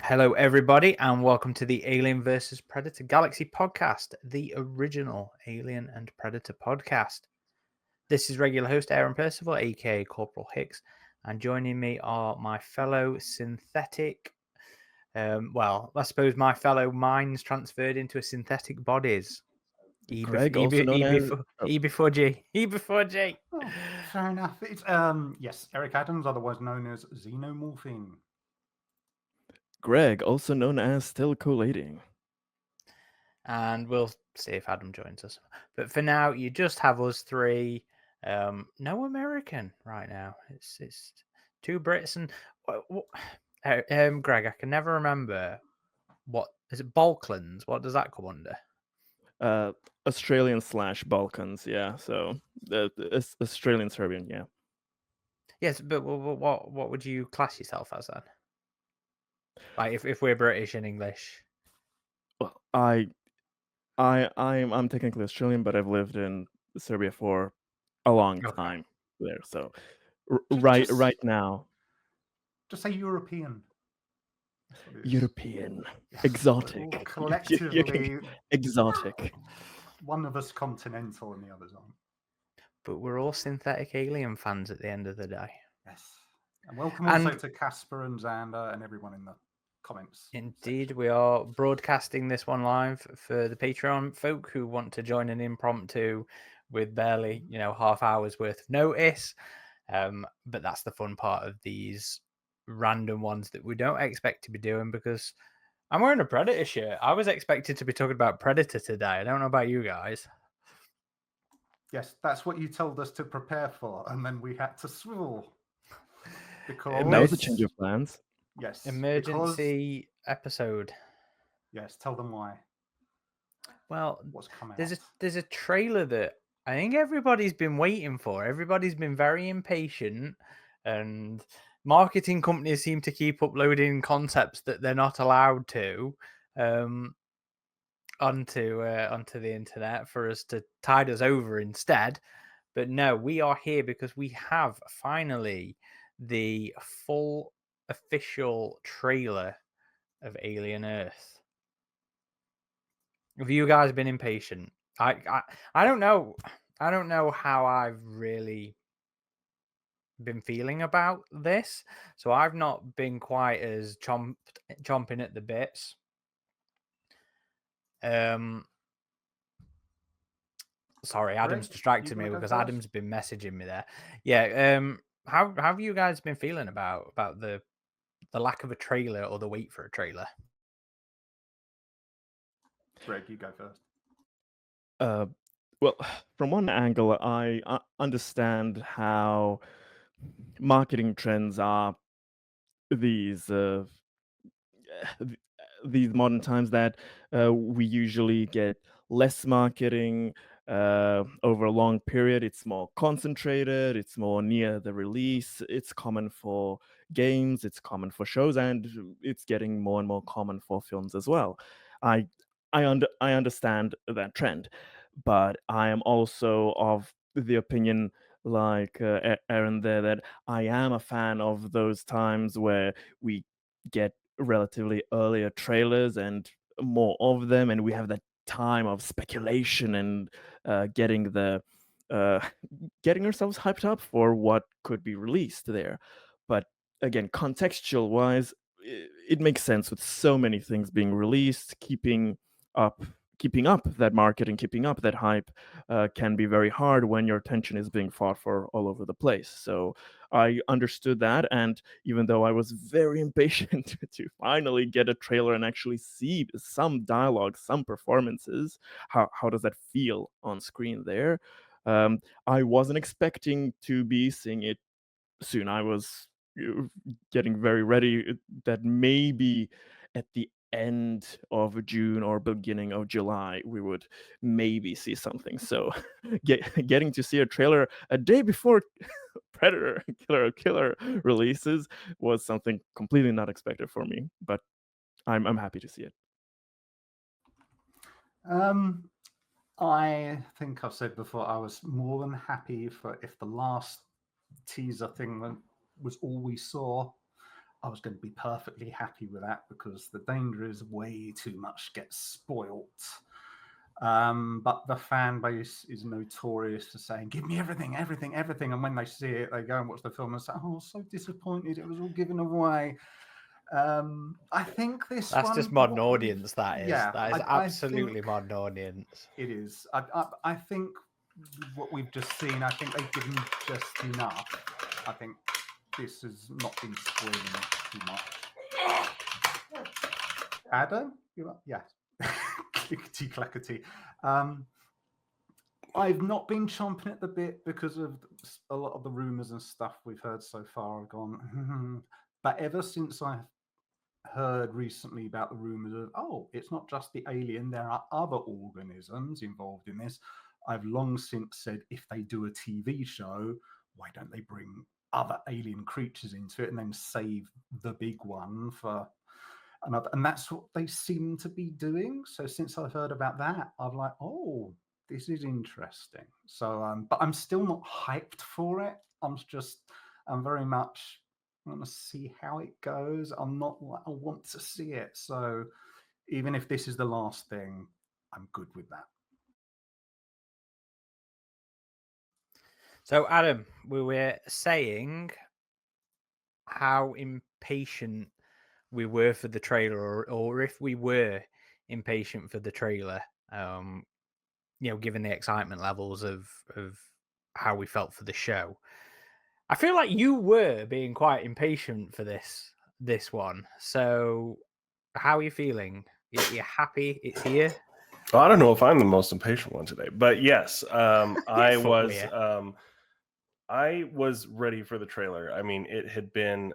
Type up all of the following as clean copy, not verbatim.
Hello, everybody, and welcome to the Alien versus Predator Galaxy podcast, the original Alien and Predator podcast. This is regular host Aaron Percival, aka Corporal Hicks, and joining me are my fellow synthetic, I suppose my fellow minds transferred into a synthetic bodies. Greg, also known as E before G. E before G. Oh, fair enough. It's yes, Eric Adams, otherwise known as Xenomorphine. Greg, also known as still collating. And we'll see if Adam joins us. But for now, you just have us three. No American right now. It's two Brits and Greg. I can never remember what is it. Balkans. What does that come under? Australian / Balkans, yeah. So Australian Serbian, yeah. Yes, but what would you class yourself as then? Like if we're British and English. Well, I'm technically Australian, but I've lived in Serbia for a long time there. So right now, Just say European. European, exotic, collectively exotic. One of us continental and the others aren't. But we're all synthetic alien fans at the end of the day. Yes, and welcome also to Casper and Xander and everyone in the comments. Indeed, we are broadcasting this one live for the Patreon folk who want to join an impromptu with barely, half hour's worth of notice. But that's the fun part of these random ones that we don't expect to be doing because I'm wearing a Predator shirt. I was expected to be talking about Predator today. I don't know about you guys. Yes, that's what you told us to prepare for, and then we had to swivel. Because that was a change of plans. Yes. Emergency episode. Yes, tell them why. Well, what's coming there's a trailer that I think everybody's been waiting for. Everybody's been very impatient, and marketing companies seem to keep uploading concepts that they're not allowed to onto the internet for us to tide us over instead. But no, we are here because we have finally the full official trailer of Alien Earth. Have you guys been impatient? I don't know. I don't know how I've really been feeling about this. So I've not been quite as chomping at the bits. Sorry, Adam's distracted me because Adam's been messaging me there. Yeah. How have you guys been feeling about the lack of a trailer or the wait for a trailer? Greg, you go first. Well, from one angle, I understand how marketing trends are these modern times that we usually get less marketing over a long period. It's more concentrated, it's more near the release. It's common for games, it's common for shows, and it's getting more and more common for films as well. I understand that trend, but I am also of the opinion, like Aaron there, that I am a fan of those times where we get relatively earlier trailers and more of them, and we have that time of speculation and getting ourselves hyped up for what could be released there. But again, contextual wise, it makes sense with so many things being released. Keeping up that marketing, keeping up that hype can be very hard when your attention is being fought for all over the place. So I understood that, and even though I was very impatient to finally get a trailer and actually see some dialogue, some performances, how does that feel on screen there? I wasn't expecting to be seeing it soon. I was getting very ready that maybe at the end of June or beginning of July we would maybe see something. So getting to see a trailer a day before Predator Killer releases was something completely not expected for me, but I'm happy to see it. I think I've said before, I was more than happy for if the last teaser thing was all we saw. I was going to be perfectly happy with that because the danger is way too much gets spoilt. But the fan base is notorious for saying, give me everything, everything, everything. And when they see it, they go and watch the film and say, oh, so disappointed. It was all given away. I think this That's one... just modern audience, that is. Yeah, That is absolutely modern audience. It is. I think what we've just seen, I think they've given just enough. I think this has not been spoiling too much. Adam? You are? Yes. Clickety clackety. I've not been chomping at the bit because of a lot of the rumors and stuff we've heard so far. I've gone, but ever since I heard recently about the rumors of, oh, it's not just the alien, there are other organisms involved in this, I've long since said, if they do a TV show, why don't they bring other alien creatures into it and then save the big one for another? And that's what they seem to be doing. So since I've heard about that, I'm like, oh, this is interesting. So, but I'm still not hyped for it. I'm very much, I want to see how it goes. I'm not like, I want to see it. So even if this is the last thing, I'm good with that. So, Adam, we were saying how impatient we were for the trailer, or if we were impatient for the trailer, given the excitement levels of how we felt for the show. I feel like you were being quite impatient for this one. So, how are you feeling? You're happy it's here? Well, I don't know if I'm the most impatient one today, but yes, I was ready for the trailer. I mean, it had been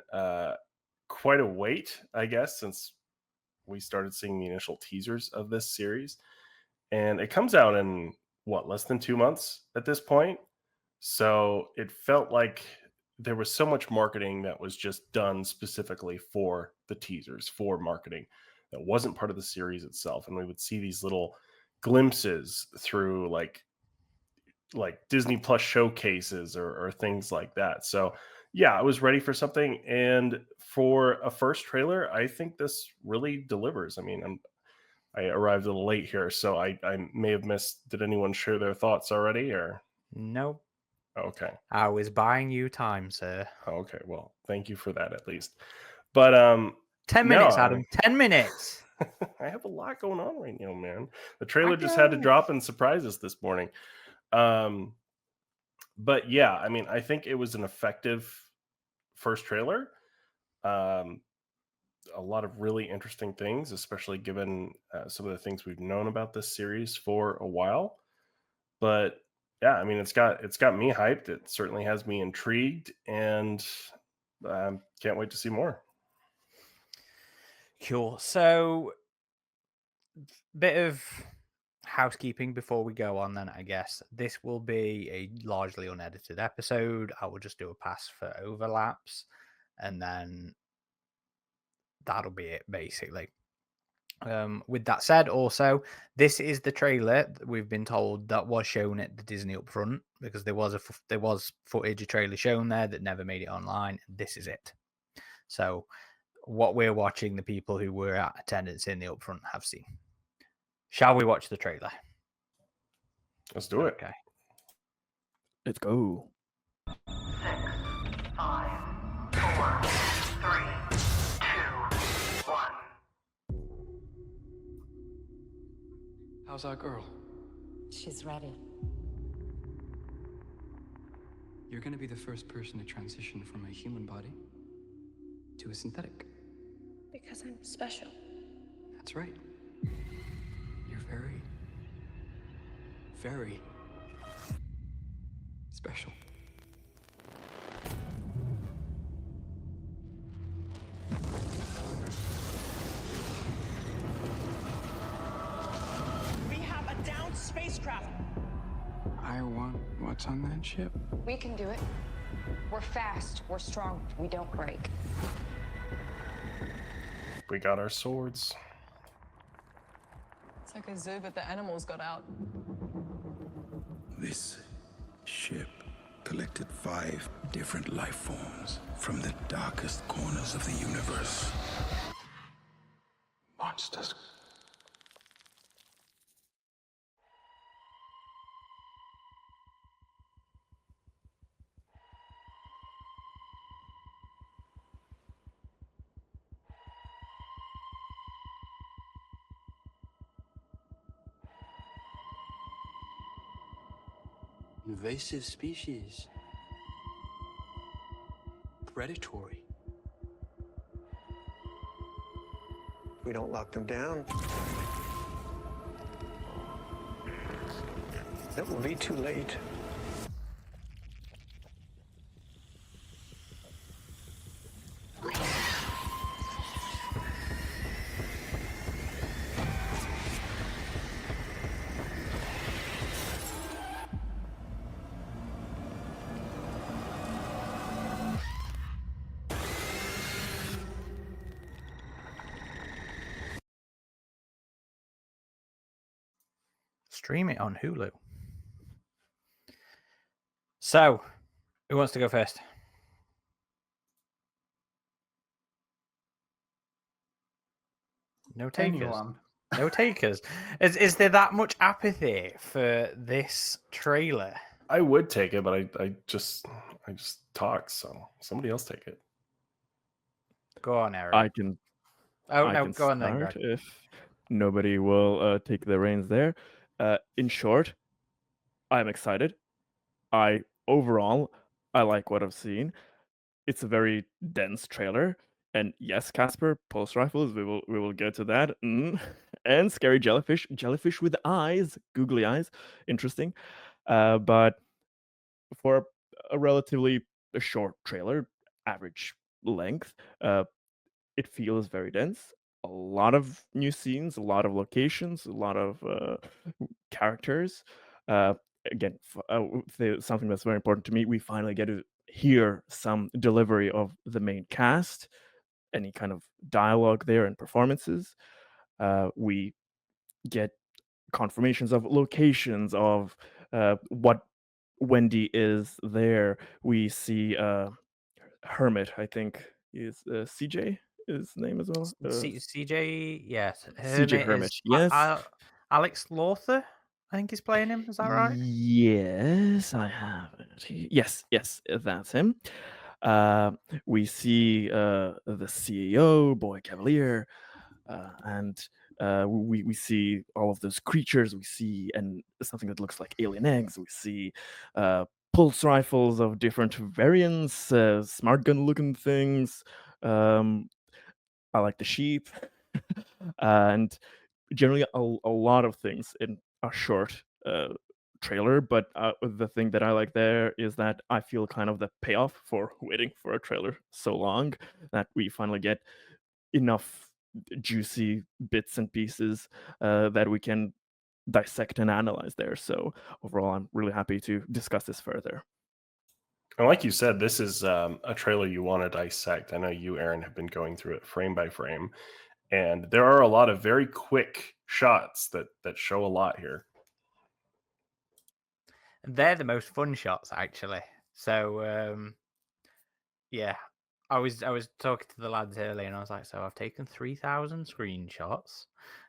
quite a wait, I guess, since we started seeing the initial teasers of this series, and it comes out in less than 2 months at this point. So it felt like there was so much marketing that was just done specifically for the teasers, for marketing, that wasn't part of the series itself. And we would see these little glimpses through like Disney Plus showcases or things like that. So yeah, I was ready for something. And for a first trailer, I think this really delivers. I mean, I arrived a little late here, so I may have missed. Did anyone share their thoughts already, or no? Okay. I was buying you time, sir. Okay, well, thank you for that at least. But 10 minutes, Adam. 10 minutes. I have a lot going on right now, man. The trailer just had to drop and surprise us this morning. But yeah, I mean, I think it was an effective first trailer. A lot of really interesting things, especially given some of the things we've known about this series for a while. But yeah, I mean, it's got me hyped. It certainly has me intrigued, and can't wait to see more. Cool. So, bit of housekeeping before we go on then, I guess. This will be a largely unedited episode. I will just do a pass for overlaps, and then that'll be it, basically. With that said, also, this is the trailer that we've been told that was shown at the Disney upfront, because there was footage, a trailer shown there that never made it online. This is it. So what we're watching, the people who were at attendance in the upfront have seen. Shall we watch the trailer? Let's do it. Okay. Let's go. 6, 5, 4, 3, 2, 1. How's our girl? She's ready. You're gonna be the first person to transition from a human body to a synthetic. Because I'm special. That's right. You're very, very special. We have a downed spacecraft. I want what's on that ship. We can do it. We're fast. We're strong. We don't break. We got our swords. It's like a zoo, but the animals got out. This ship collected selected 5 different life forms from the darkest corners of the universe. Monsters. Invasive species. Predatory. If we don't lock them down, it will be too late. Stream it on Hulu. So, who wants to go first? No takers. Anyone. No takers. Is there that much apathy for this trailer? I would take it, but I just talk. So somebody else take it. Go on, Eric. I can. Oh I no, can go on then, start Greg. if nobody will take the reins there. In short, I'm excited. Overall, I like what I've seen. It's a very dense trailer, and yes, Casper, pulse rifles. We will get to that. And scary jellyfish with eyes, googly eyes. Interesting. But for a relatively short trailer, average length, it feels very dense. A lot of new scenes, a lot of locations, a lot of characters. Again, something that's very important to me. We finally get to hear some delivery of the main cast, any kind of dialogue there and performances. We get confirmations of locations of what Wendy is there. We see Hermit, I think is CJ his name as well. CJ, yes. CJ Hermit, is yes. Alex Lothar, I think he's playing him. Is that right? Yes, I have it. Yes, that's him. We see the CEO, Boy Cavalier, and we see all of those creatures. We see and something that looks like alien eggs. We see pulse rifles of different variants, smart gun looking things. I like the sheep, and generally a lot of things in a short trailer. But the thing that I like there is that I feel kind of the payoff for waiting for a trailer so long, that we finally get enough juicy bits and pieces that we can dissect and analyze there. So overall, I'm really happy to discuss this further. And like you said, this is a trailer you want to dissect. I know you, Aaron, have been going through it frame by frame, and there are a lot of very quick shots that show a lot here. They're the most fun shots, actually. So, yeah, I was talking to the lads earlier, and I was like, so I've taken 3,000 screenshots.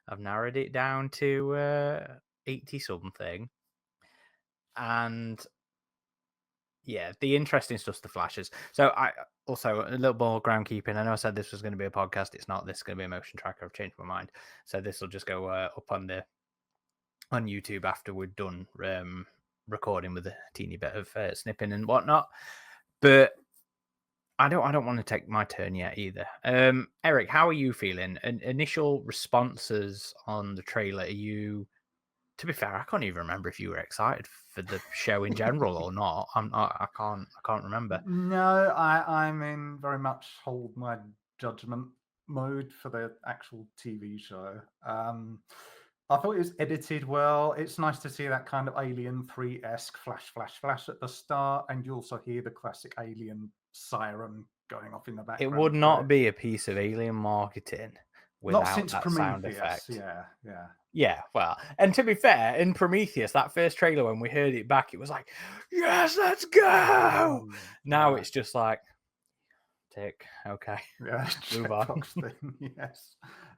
I've narrowed it down to 80 something, and yeah, the interesting stuff's the flashes. So I also a little more groundkeeping. I know I said this was going to be a podcast. It's not. This is going to be a motion tracker. I've changed my mind. So this will just go up on YouTube after we're done recording with a teeny bit of snipping and whatnot. But I don't want to take my turn yet either. Eric, how are you feeling? Initial responses on the trailer? Are you? To be fair, I can't even remember if you were excited for the show in general or not. I can't remember. No, I'm in very much hold my judgment mode for the actual TV show. I thought it was edited well. It's nice to see that kind of Alien 3-esque flash at the start, and you also hear the classic Alien siren going off in the background. It would not be a piece of Alien marketing without not since that Prometheus, sound effect. Yeah. Yeah, well, and to be fair, in Prometheus, that first trailer, when we heard it back, it was like, yes, let's go. Now it's just like, tick, okay, Yeah, move on. checkbox thing. Yes.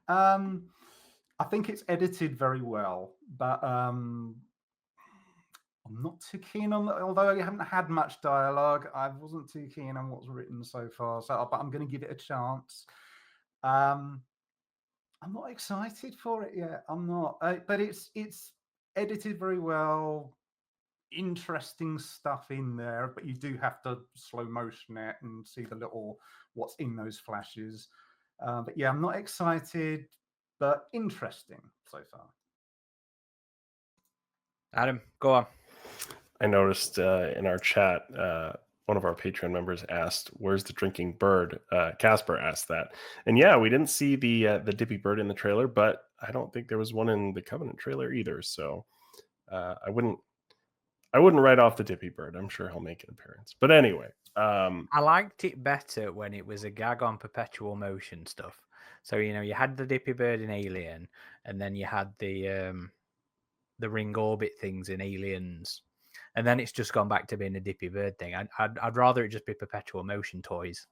I think it's edited very well, but I'm not too keen on. Although I haven't had much dialogue, I wasn't too keen on what's written so far. So, but I'm going to give it a chance. I'm not excited for it yet. I'm not, but it's edited very well. Interesting stuff in there, but you do have to slow motion it and see the little what's in those flashes. But yeah, I'm not excited, but interesting so far. Adam, go on. I noticed in our chat, one of our Patreon members asked, "Where's the drinking bird?" Casper asked that, and yeah, we didn't see the Dippy Bird in the trailer, but I don't think there was one in the Covenant trailer either. So I wouldn't write off the Dippy Bird. I'm sure he'll make an appearance. But anyway, I liked it better when it was a gag on perpetual motion stuff. So you had the Dippy Bird in Alien, and then you had the ring orbit things in Aliens, and then it's just gone back to being a Dippy Bird thing. I'd rather it just be perpetual motion toys.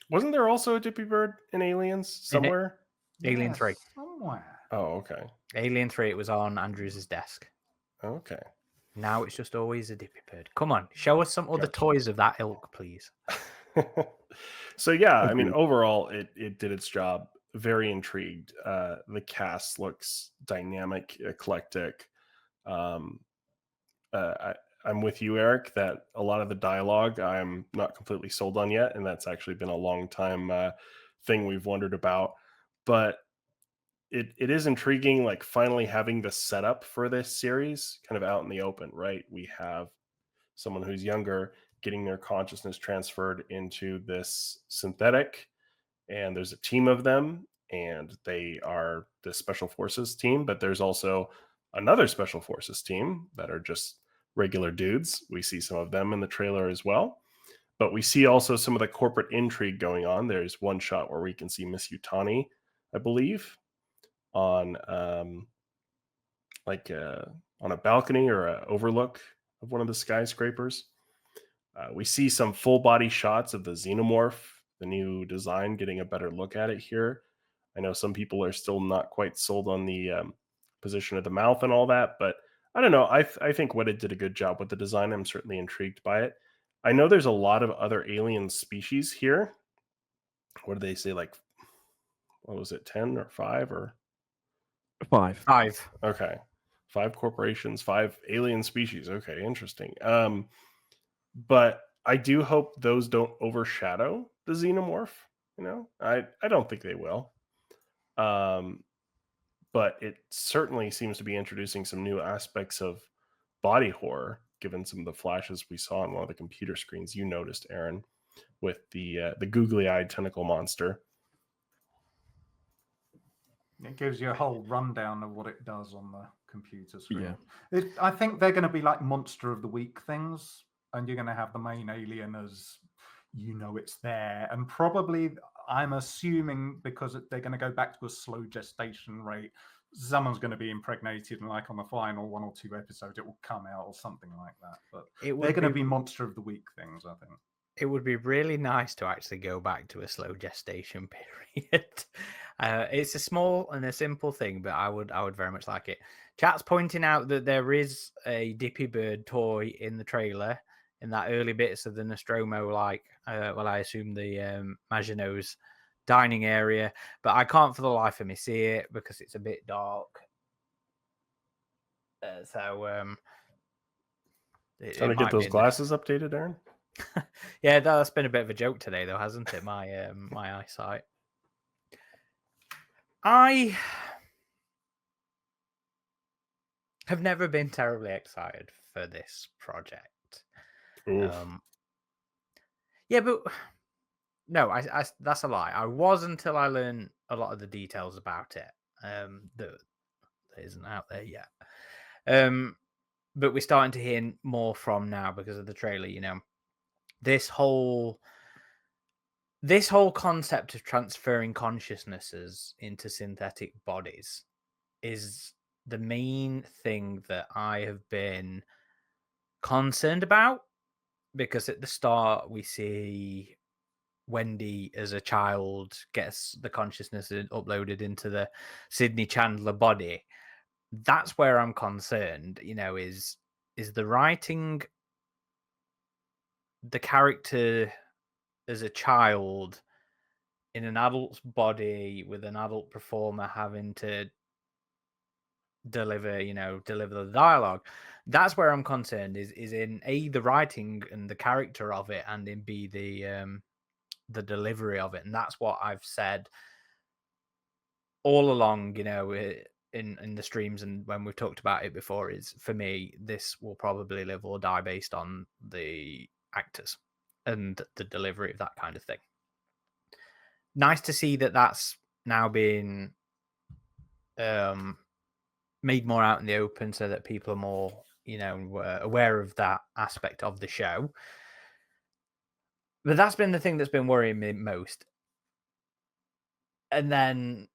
wasn't there also a Dippy Bird in Aliens somewhere? Alien 3. Somewhere. Oh, okay. Alien 3, it was on Andrew's desk. Okay. Now it's just always a Dippy Bird. Come on, show us some other Gotcha. toys of that ilk, please. So yeah, I mean, Agreed. overall, it did its job. Very intrigued. The cast looks dynamic, eclectic. I'm with you, Eric, that a lot of the dialogue I'm not completely sold on yet, and that's actually been a long time thing we've wondered about. But it is intriguing, like finally having the setup for this series kind of out in the open, right? We have someone who's younger getting their consciousness transferred into this synthetic, and there's a team of them, and they are the special forces team, but there's also another special forces team that are just regular dudes. We see some of them in the trailer as well, but we see also some of the corporate intrigue going on. There's one shot where we can see Miss Yutani, I believe, on on a balcony or an overlook of one of the skyscrapers. We see some full body shots of the xenomorph, the new design, getting a better look at it here. I know some people are still not quite sold on the position of the mouth and all that, but I don't know. I think Wedded did a good job with the design. I'm certainly intrigued by it. I know there's a lot of other alien species here. What do they say? Like, what was it, 10 or 5 or 5? 5. Okay. 5 corporations, 5 alien species. Okay, interesting. But I do hope those don't overshadow the xenomorph. I don't think they will. But it certainly seems to be introducing some new aspects of body horror, given some of the flashes we saw on one of the computer screens you noticed, Aaron, with the googly-eyed tentacle monster. It gives you a whole rundown of what it does on the computer screen. Yeah. I think they're going to be like monster of the week things, and you're going to have the main alien as it's there, and probably I'm assuming because they're going to go back to a slow gestation rate, someone's going to be impregnated, and like on the final 1 or 2 episodes, it will come out or something like that. But they're going to be monster of the week things, I think. It would be really nice to actually go back to a slow gestation period. It's a small and a simple thing, but I would very much like it. Chat's pointing out that there is a Dippy Bird toy in the trailer in that early bits of the Nostromo, I assume the Maginot's dining area, but I can't for the life of me see it because it's a bit dark. Trying to get those glasses updated, Aaron? Yeah, that's been a bit of a joke today, though, hasn't it? My my eyesight. I have never been terribly excited for this project. Yeah, but no, I that's a lie. I was until I learned a lot of the details about it. That isn't out there yet. But we're starting to hear more from now because of the trailer. This whole concept of transferring consciousnesses into synthetic bodies is the main thing that I have been concerned about, because at the start we see Wendy as a child gets the consciousness uploaded into the Sydney Chandler body. That's where I'm concerned, is the writing the character as a child in an adult's body with an adult performer having to deliver the dialogue. That's where I'm concerned, is in A, the writing and the character of it, and in B, the delivery of it. And that's what I've said all along, in the streams and when we've talked about it before, is for me, this will probably live or die based on the actors and the delivery of that kind of thing. Nice to see that that's now been made more out in the open, so that people are more, aware of that aspect of the show. But that's been the thing that's been worrying me most. And then,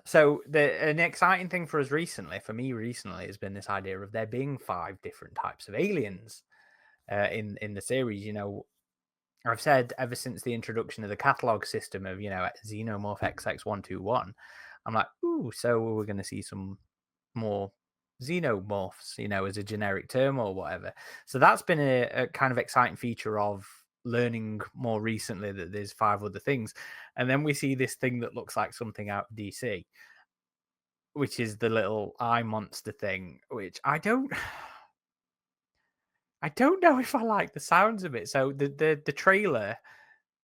so an exciting thing for me recently, has been this idea of there being 5 different types of aliens in the series. I've said ever since the introduction of the catalog system of, Xenomorph XX121, I'm like, ooh, so we're going to see some more xenomorphs, as a generic term or whatever. So that's been a kind of exciting feature of learning more recently that there's 5 other things. And then we see this thing that looks like something out of DC, which is the little eye monster thing, which I don't know if I like the sounds of it. So the trailer,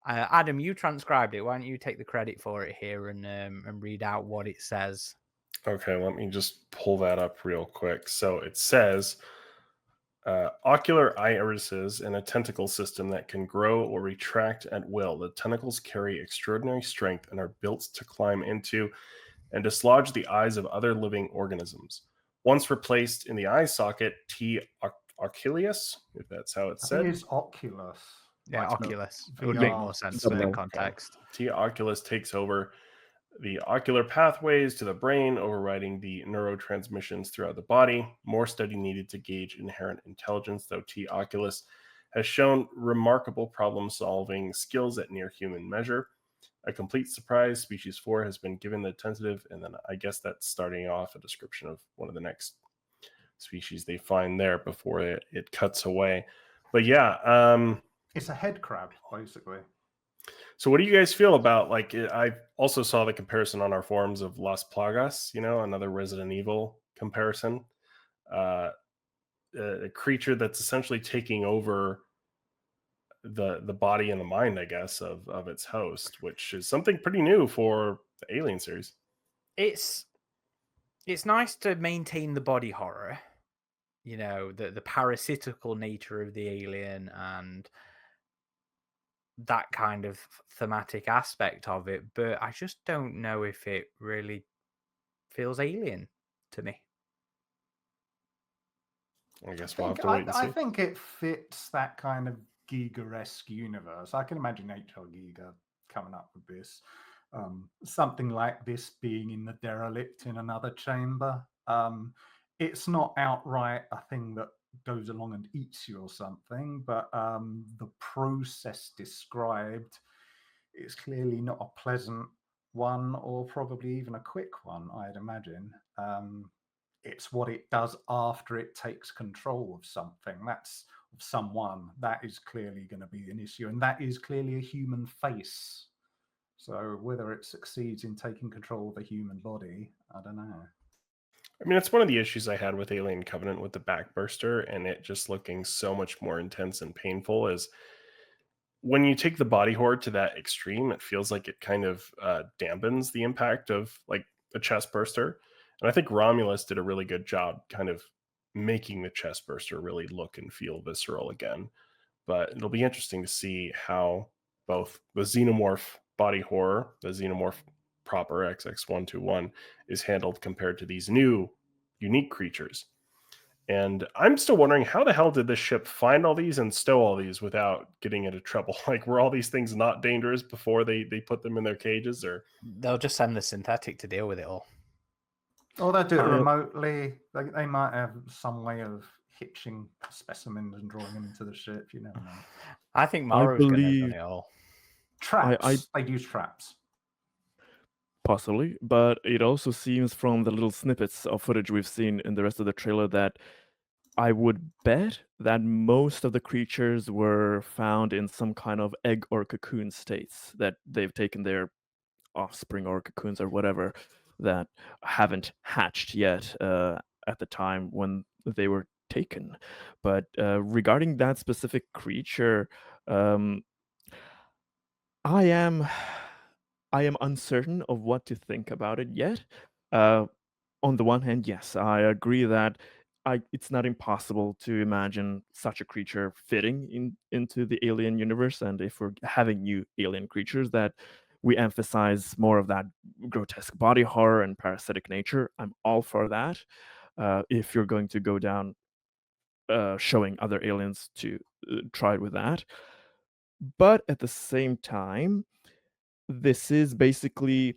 Adam, you transcribed it. Why don't you take the credit for it here and read out what it says? Okay, let me just pull that up real quick. So it says ocular irises and a tentacle system that can grow or retract at will. The tentacles carry extraordinary strength and are built to climb into and dislodge the eyes of other living organisms. Once replaced in the eye socket, T. oculeus, if that's how it's said. I think it's Oculus. Yeah, Like Oculus. It VR. would make more sense in context. T. oculus takes over the ocular pathways to the brain, overriding the neurotransmissions throughout the body. More study needed to gauge inherent intelligence, though T. oculus has shown remarkable problem-solving skills at near-human measure. A complete surprise, Species 4 has been given the tentative, and then I guess that's starting off a description of one of the next species they find there before it cuts away. But yeah, it's a head crab, basically. So what do you guys feel about, like, I also saw the comparison on our forums of Las Plagas, another Resident Evil comparison. A creature that's essentially taking over the body and the mind, I guess, of its host, which is something pretty new for the Alien series. It's nice to maintain the body horror, the parasitical nature of the alien and that kind of thematic aspect of it, but I just don't know if it really feels alien to me. I guess we'll have to wait and see. I think it fits that kind of Giga-esque universe. I can imagine H.R. Giga coming up with this. Something like this being in the derelict in another chamber. It's not outright a thing that goes along and eats you or something, but the process described is clearly not a pleasant one, or probably even a quick one, I'd imagine. It's what it does after it takes control of something. That's of someone. That is clearly going to be an issue, and that is clearly a human face. So whether it succeeds in taking control of a human body, I don't know. I mean, it's one of the issues I had with Alien Covenant with the backburster and it just looking so much more intense and painful is when you take the body horror to that extreme, it feels like it kind of dampens the impact of like a chest burster. And I think Romulus did a really good job kind of making the chest burster really look and feel visceral again. But it'll be interesting to see how both the xenomorph body horror, the xenomorph proper XX121, is handled compared to these new unique creatures. And I'm still wondering, how the hell did this ship find all these and stow all these without getting into trouble? Like, were all these things not dangerous before they put them in their cages? Or they'll just send the synthetic to deal with it all. Or they do it Uh, remotely. They might have some way of hitching specimens and drawing them into the ship. You never know. I think I Morrow's going to have done believe it all. Traps. They'd use traps. possibly, but it also seems from the little snippets of footage we've seen in the rest of the trailer that I would bet that most of the creatures were found in some kind of egg or cocoon states, that they've taken their offspring or cocoons or whatever that haven't hatched yet at the time when they were taken. But regarding that specific creature, I am uncertain of what to think about it yet. On the one hand, yes, I agree that it's not impossible to imagine such a creature fitting into the alien universe, and if we're having new alien creatures, that we emphasize more of that grotesque body horror and parasitic nature. I'm all for that. If you're going to go down showing other aliens to try it with that. But at the same time, this is basically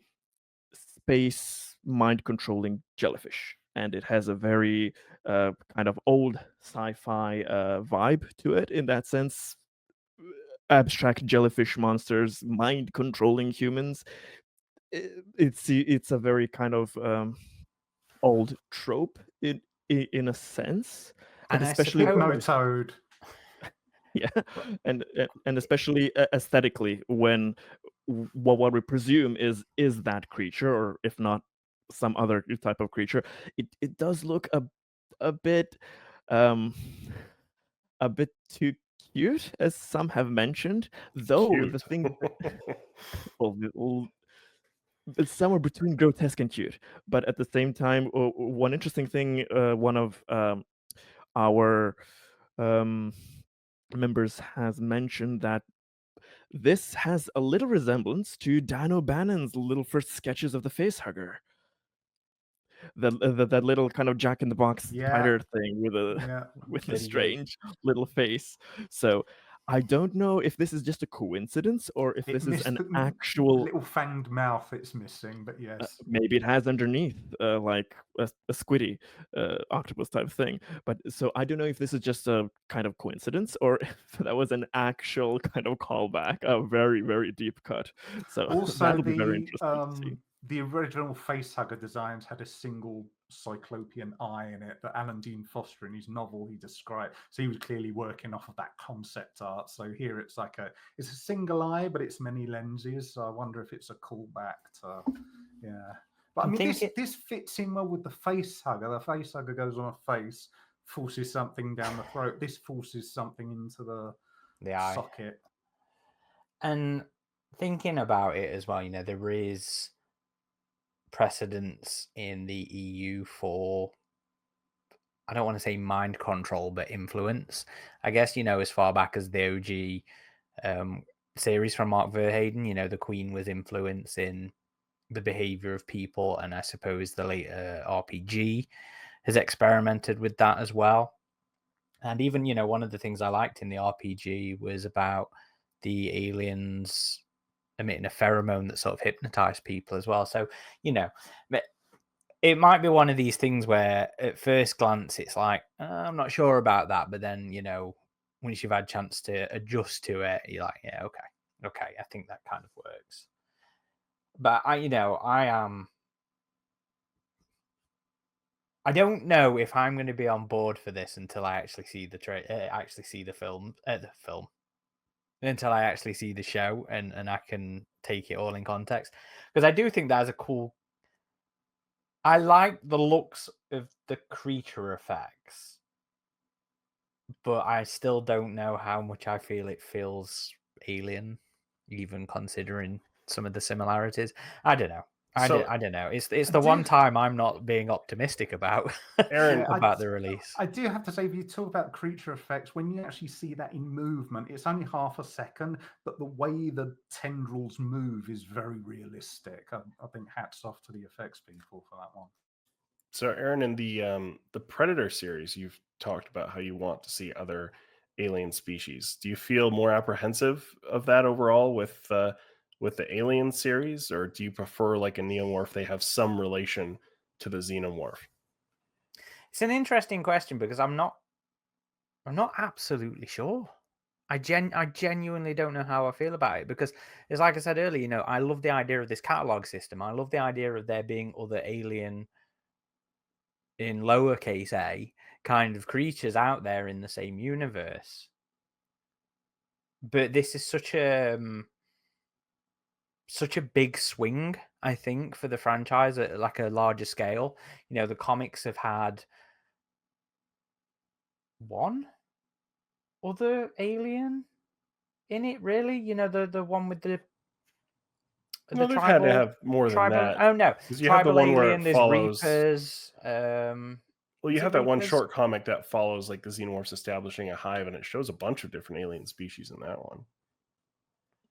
space mind controlling jellyfish, and it has a very kind of old sci-fi vibe to it in that sense. Abstract jellyfish monsters mind controlling humans. It's a very kind of old trope in a sense, and And I especially suppose Hypnotoad. yeah, and especially aesthetically, when what we presume is that creature, or if not some other type of creature, it does look a bit um a bit too cute, as some have mentioned. Though the Cute. thing, well, it's somewhere between grotesque and cute. But at the same time, one interesting thing, one of our um, members has mentioned that this has a little resemblance to Dan O'Bannon's little first sketches of the facehugger. That little kind of Jack in the Box Yeah. spider thing with a Yeah. with a Pretty good. strange little face. So I don't know if this is just a coincidence or if It this is missed an the actual. little fanged mouth it's missing, but yes. Maybe it has underneath, like a squiddy octopus type thing. But so I don't know if this is just a kind of coincidence or if that was an actual kind of callback, a very, very deep cut. So Also, that'll be very interesting to see. the original facehugger designs had a single cyclopean eye in it that Alan Dean Foster in his novel he described. So he was clearly working off of that concept art. So here it's like it's a single eye, but it's many lenses. So I wonder if it's a callback to, yeah. But I mean, this fits in well with the facehugger. The facehugger goes on a face, forces something down the throat. This forces something into the eye socket. And thinking about it as well, there is precedence in the EU for, I don't want to say mind control, but influence. I guess, as far back as the OG series from Mark Verheiden, the Queen was influencing the behavior of people, and I suppose the later RPG has experimented with that as well. And even, one of the things I liked in the RPG was about the aliens emitting a pheromone that sort of hypnotized people as well. So, it might be one of these things where at first glance it's like, I'm not sure about that. But then, once you've had a chance to adjust to it, you're like, yeah, okay, I think that kind of works. But I don't know if I'm going to be on board for this until I actually see the film, until I actually see the show and I can take it all in context. Because I do think that is a cool. I like the looks of the creature effects, but I still don't know how much I feel it feels alien, even considering some of the similarities. I don't know. I don't know. It's the one time I'm not being optimistic about Aaron, about the release. I do have to say, if you talk about creature effects, when you actually see that in movement, it's only half a second, but the way the tendrils move is very realistic. I think hats off to the effects people for that one. So, Aaron, in the Predator series, you've talked about how you want to see other alien species. Do you feel more apprehensive of that overall with the Alien series, or do you prefer like a neomorph? They have some relation to the xenomorph? It's an interesting question because I'm not absolutely sure. I genuinely don't know how I feel about it because it's like I said earlier, I love the idea of this catalog system. I love the idea of there being other alien in lowercase a kind of creatures out there in the same universe. But this is such a big swing, I think, for the franchise at like a larger scale. The comics have had one other alien in it, really. The one with the No, they've had to have more than that. Oh no, 'Cause you have the tribal one where alien. it There's follows. Reapers. Well, you is have it that one Reapers? short comic that follows like the xenomorphs establishing a hive, and it shows a bunch of different alien species in that one.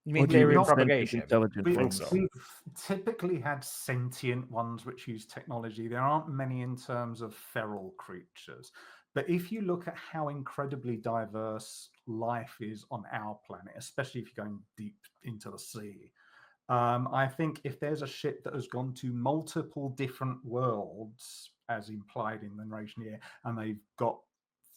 You Or mean do you theory mean of sentient propagation? intelligent think ones? so. We've typically had sentient ones which use technology. There aren't many in terms of feral creatures. But if you look at how incredibly diverse life is on our planet, especially if you're going deep into the sea, I think if there's a ship that has gone to multiple different worlds, as implied in the narration here, and they've got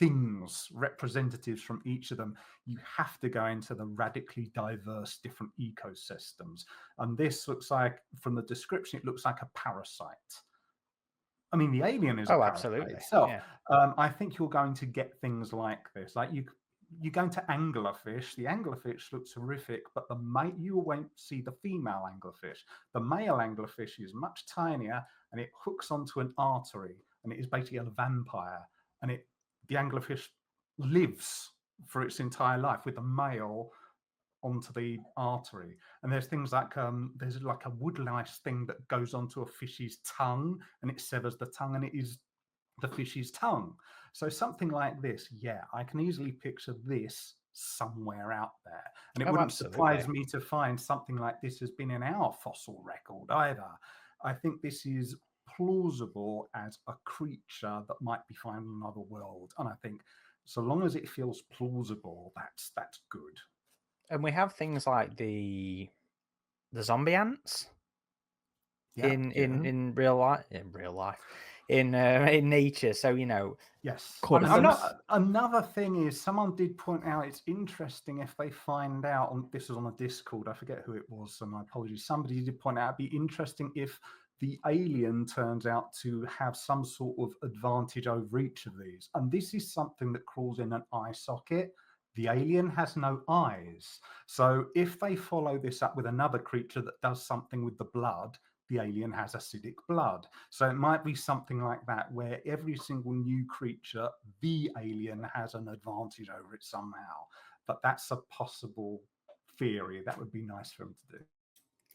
things, representatives from each of them, you have to go into the radically diverse different ecosystems. And this looks like, from the description, it looks like a parasite. I mean, the alien is a parasite absolutely. itself. Yeah. I think you're going to get things like this. Like you go into anglerfish. The anglerfish looks horrific, but you won't see the female anglerfish. The male anglerfish is much tinier, and it hooks onto an artery, and it is basically a vampire. And the anglerfish lives for its entire life with the male onto the artery. And there's things like there's like a woodlice thing that goes onto a fish's tongue, and it severs the tongue, and it is the fish's tongue. So something like this, yeah, I can easily picture this somewhere out there. And it wouldn't surprise me to find something like this has been in our fossil record either. I think this is plausible as a creature that might be found in another world. And I think so long as it feels plausible, that's good. And we have things like the zombie ants in real life, in nature. So yes. Another thing is, someone did point out it's interesting if they find out. This was on a Discord. I forget who it was, so my apologies. Somebody did point out it'd be interesting if the alien turns out to have some sort of advantage over each of these. And this is something that crawls in an eye socket. The alien has no eyes. So if they follow this up with another creature that does something with the blood, the alien has acidic blood. So it might be something like that, where every single new creature, the alien has an advantage over it somehow. But that's a possible theory. That would be nice for him to do.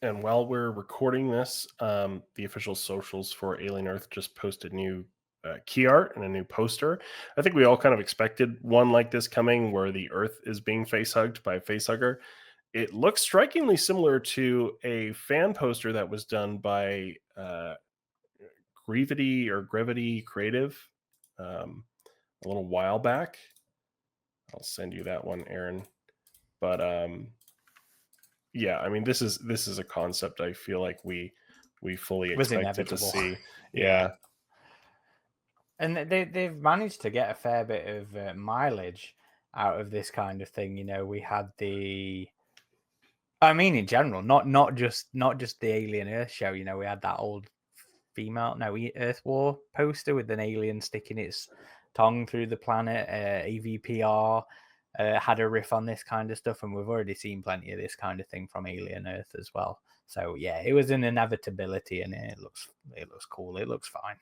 And while we're recording this, the official socials for Alien Earth just posted new key art and a new poster. I think we all kind of expected one like this coming, where the Earth is being face-hugged by a facehugger. It looks strikingly similar to a fan poster that was done by Gravity Creative a little while back. I'll send you that one, Aaron. But yeah, I mean, this is a concept I feel like we fully expected to see. Yeah. And they've managed to get a fair bit of mileage out of this kind of thing. We had in general, not just the Alien Earth show. We had that old Earth War poster with an alien sticking its tongue through the planet. AvPR had a riff on this kind of stuff, and we've already seen plenty of this kind of thing from Alien Earth as well. So yeah, it was an inevitability, and it looks cool. It looks fine.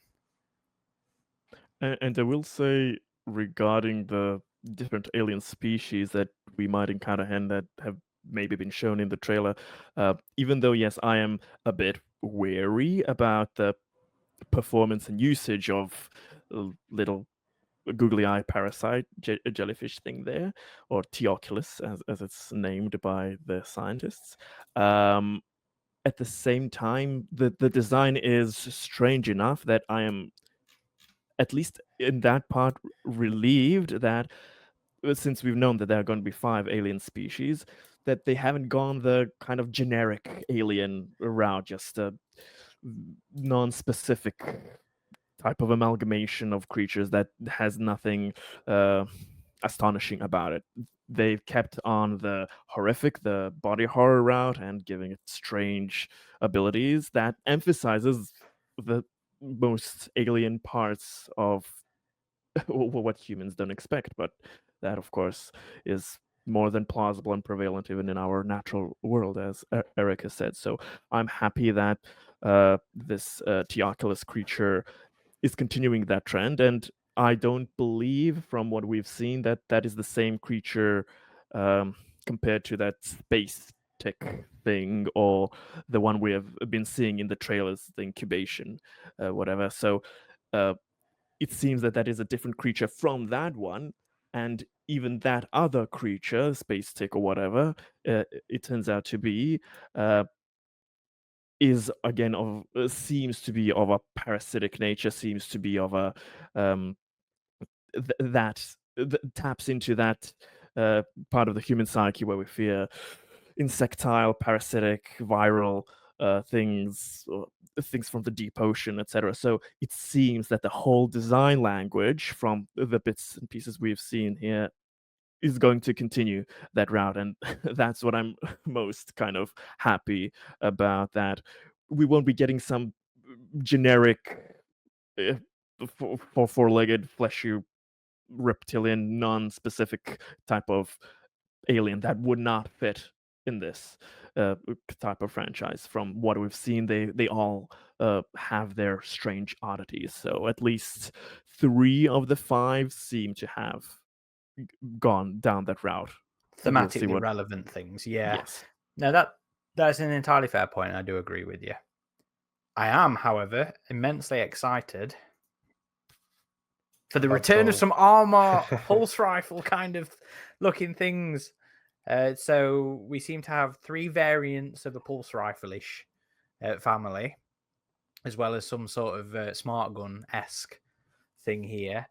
And I will say, regarding the different alien species that we might encounter and that have maybe been shown in the trailer, even though, yes, I am a bit wary about the performance and usage of a little googly eye parasite jellyfish thing there, or Teoculus as it's named by the scientists. At the same time, the design is strange enough that I am, at least in that part, relieved that, since we've known that there are going to be 5 alien species, that they haven't gone the kind of generic alien route, just a non-specific type of amalgamation of creatures that has nothing astonishing about it. They've kept on the horrific, the body horror route, and giving it strange abilities that emphasizes the most alien parts of what humans don't expect. But that, of course, is more than plausible and prevalent even in our natural world, as Eric has said. So I'm happy that this Teoculus creature is continuing that trend, and I don't believe, from what we've seen, that that is the same creature compared to that space tech thing or the one we have been seeing in the trailers, the incubation, whatever. So it seems that that is a different creature from that one, and even that other creature, space tick or whatever, it turns out to be, is again of seems to be of a parasitic nature, seems to be of a that taps into that part of the human psyche where we fear insectile, parasitic, viral things, things from the deep ocean, etc. So it seems that the whole design language from the bits and pieces we've seen here is going to continue that route, and that's what I'm most kind of happy about, that we won't be getting some generic four-legged fleshy reptilian non-specific type of alien that would not fit in this type of franchise. From what we've seen, they all have their strange oddities. So at least 3 of the 5 seem to have gone down that route. We'll see Thematically what... relevant things, yeah. Yes. No, that's an entirely fair point. I do agree with you. I am, however, immensely excited for the return of some armor, pulse rifle kind of looking things. So we seem to have 3 variants of a pulse rifle-ish family, as well as some sort of smart gun-esque thing here.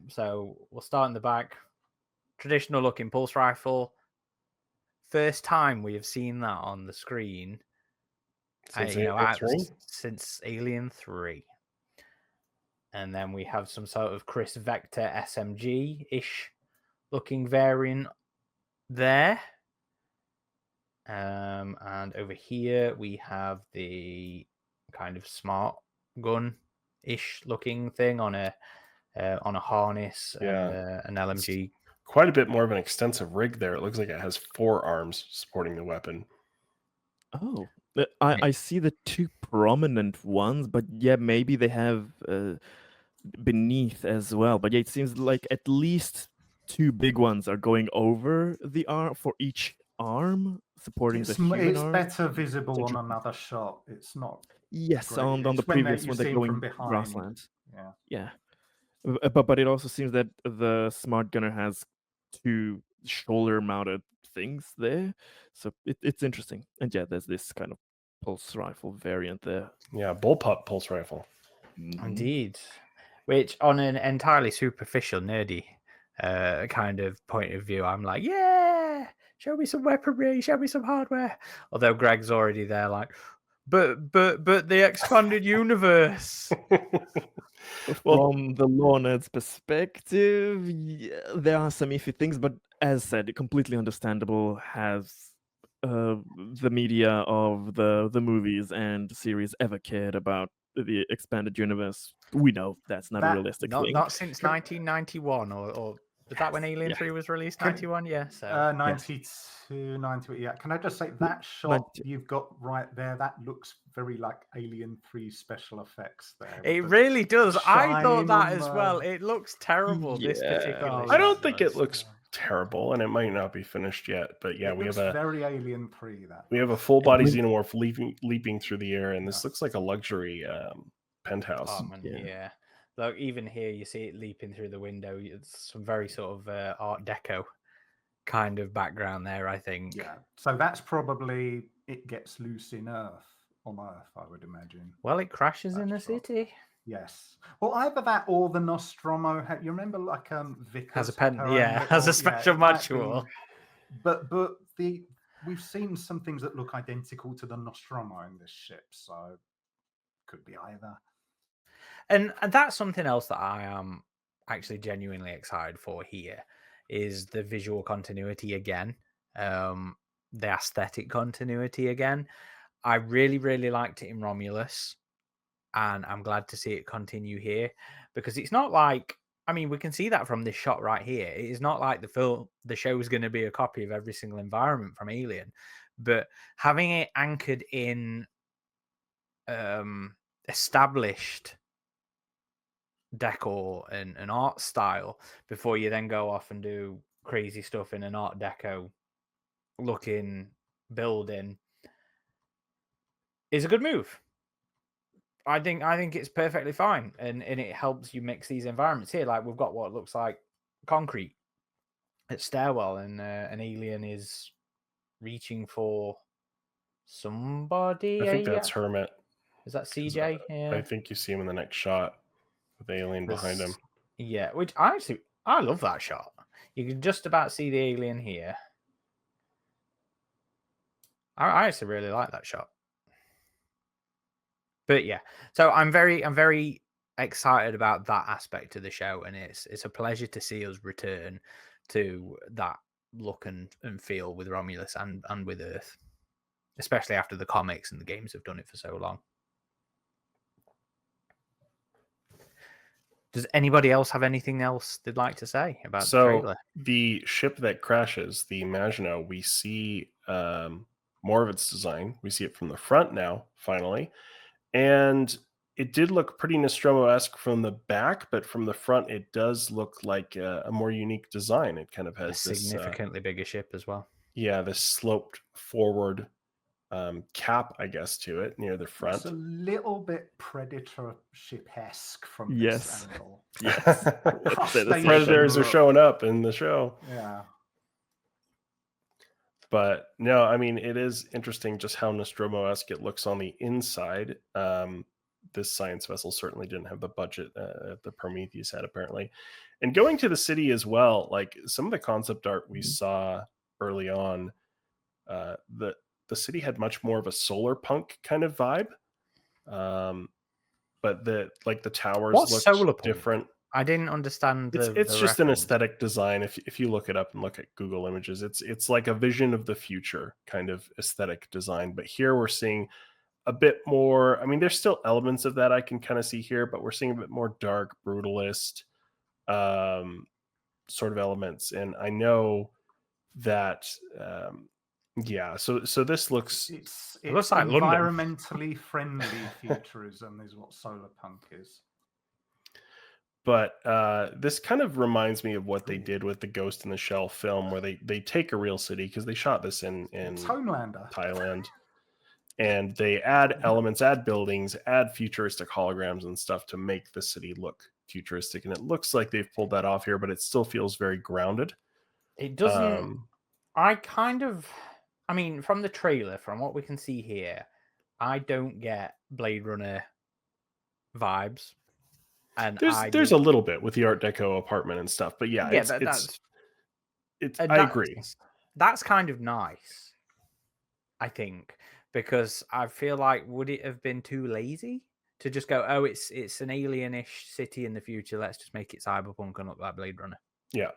So we'll start in the back. Traditional looking pulse rifle. First time we have seen that on the screen. Since Alien 3. And then we have some sort of Chris Vector SMG-ish looking variant there. And over here we have the kind of smart gun-ish looking thing on a harness, an LMG. It's quite a bit more of an extensive rig there. It looks like it has 4 arms supporting the weapon. Oh, I see the 2 prominent ones, but yeah, maybe they have beneath as well. But yeah, it seems like at least 2 big ones are going over the arm for each arm, supporting the human arm. It's better visible on another shot. It's not. Yes, great. on the previous one, they're going grassland. Yeah. But it also seems that the smart gunner has 2 shoulder-mounted things there, so it's interesting. And yeah, there's this kind of pulse rifle variant there. Yeah, bullpup pulse rifle. Indeed. Which, on an entirely superficial, nerdy kind of point of view, I'm like, yeah, show me some weaponry, show me some hardware. Although Greg's already there, like, but the expanded universe. From the law nerd's perspective, yeah, there are some iffy things, but as said, completely understandable. Has the media of the movies and series ever cared about the expanded universe? We know that's not a realistic thing. Not since 1991, or was that when Alien 3 was released? 91, yeah. So 92, 90. Yeah. Can I just say that shot you've got right there? That looks very like Alien 3 special effects. There, it really does. I thought that as well. It looks terrible. This particular. I don't think it looks terrible, and it might not be finished yet. But yeah, we have a very Alien 3. We have a full body xenomorph leaping through the air, and this looks like a luxury penthouse. Yeah. Look, even here you see it leaping through the window. It's some very sort of Art Deco kind of background there, I think. Yeah. So that's probably it gets loose on Earth, I would imagine. Well, it crashes in the city. Yes. Well, either that or the Nostromo. You remember, like Vickers has a pen. Yeah, has a special module. But we've seen some things that look identical to the Nostromo in this ship, so could be either. And that's something else that I am actually genuinely excited for here is the visual continuity again, the aesthetic continuity again. I really, really liked it in Romulus, and I'm glad to see it continue here because it's not like, I mean, we can see that from this shot right here. It is not like the show is going to be a copy of every single environment from Alien, but having it anchored in established decor and art style before you then go off and do crazy stuff in an Art Deco looking building is a good move. I think it's perfectly fine, and it helps you mix these environments here. Like we've got what looks like concrete at stairwell, and an alien is reaching for somebody. I think that's Hermit. Is that CJ? Yeah, I think you see him in the next shot with the alien behind him. Yeah, which I love that shot. You can just about see the alien here. I actually really like that shot. But yeah, so I'm very excited about that aspect of the show, and it's a pleasure to see us return to that look and feel with Romulus and with Earth, especially after the comics and the games have done it for so long. Does anybody else have anything else they'd like to say about the trailer? The ship that crashes, the Maginot, we see more of its design. We see it from the front now, finally. And it did look pretty Nostromo-esque from the back, but from the front, it does look like a more unique design. It kind of has a significantly bigger ship as well. Yeah, this sloped forward cap, I guess, to it near the front. It's a little bit Predator ship-esque from Yes. this angle. Yes. Predators are showing up in the show. Yeah. But no, I mean, it is interesting just how Nostromo-esque it looks on the inside. This science vessel certainly didn't have the budget the Prometheus had, apparently. And going to the city as well, like some of the concept art we saw early on, the city had much more of a solar punk kind of vibe. But the towers looked different. I didn't understand. It's just an aesthetic design. If you look it up and look at Google Images, it's like a vision of the future kind of aesthetic design. But here we're seeing a bit more. I mean, there's still elements of that I can kind of see here, but we're seeing a bit more dark, brutalist sort of elements. And I know that so this looks it looks like environmentally friendly futurism is what solar punk is. But this kind of reminds me of what they did with the Ghost in the Shell film, where they take a real city, because they shot this in Homelander, Thailand, and they add elements, add buildings, add futuristic holograms and stuff to make the city look futuristic. And it looks like they've pulled that off here, but it still feels very grounded. It doesn't. I mean, from the trailer, from what we can see here, I don't get Blade Runner vibes. And there's a little bit with the Art Deco apartment and stuff, but yeah, I agree. That's kind of nice, I think, because I feel like, would it have been too lazy to just go, oh, it's an alien-ish city in the future, let's just make it cyberpunk and look like Blade Runner? Yeah.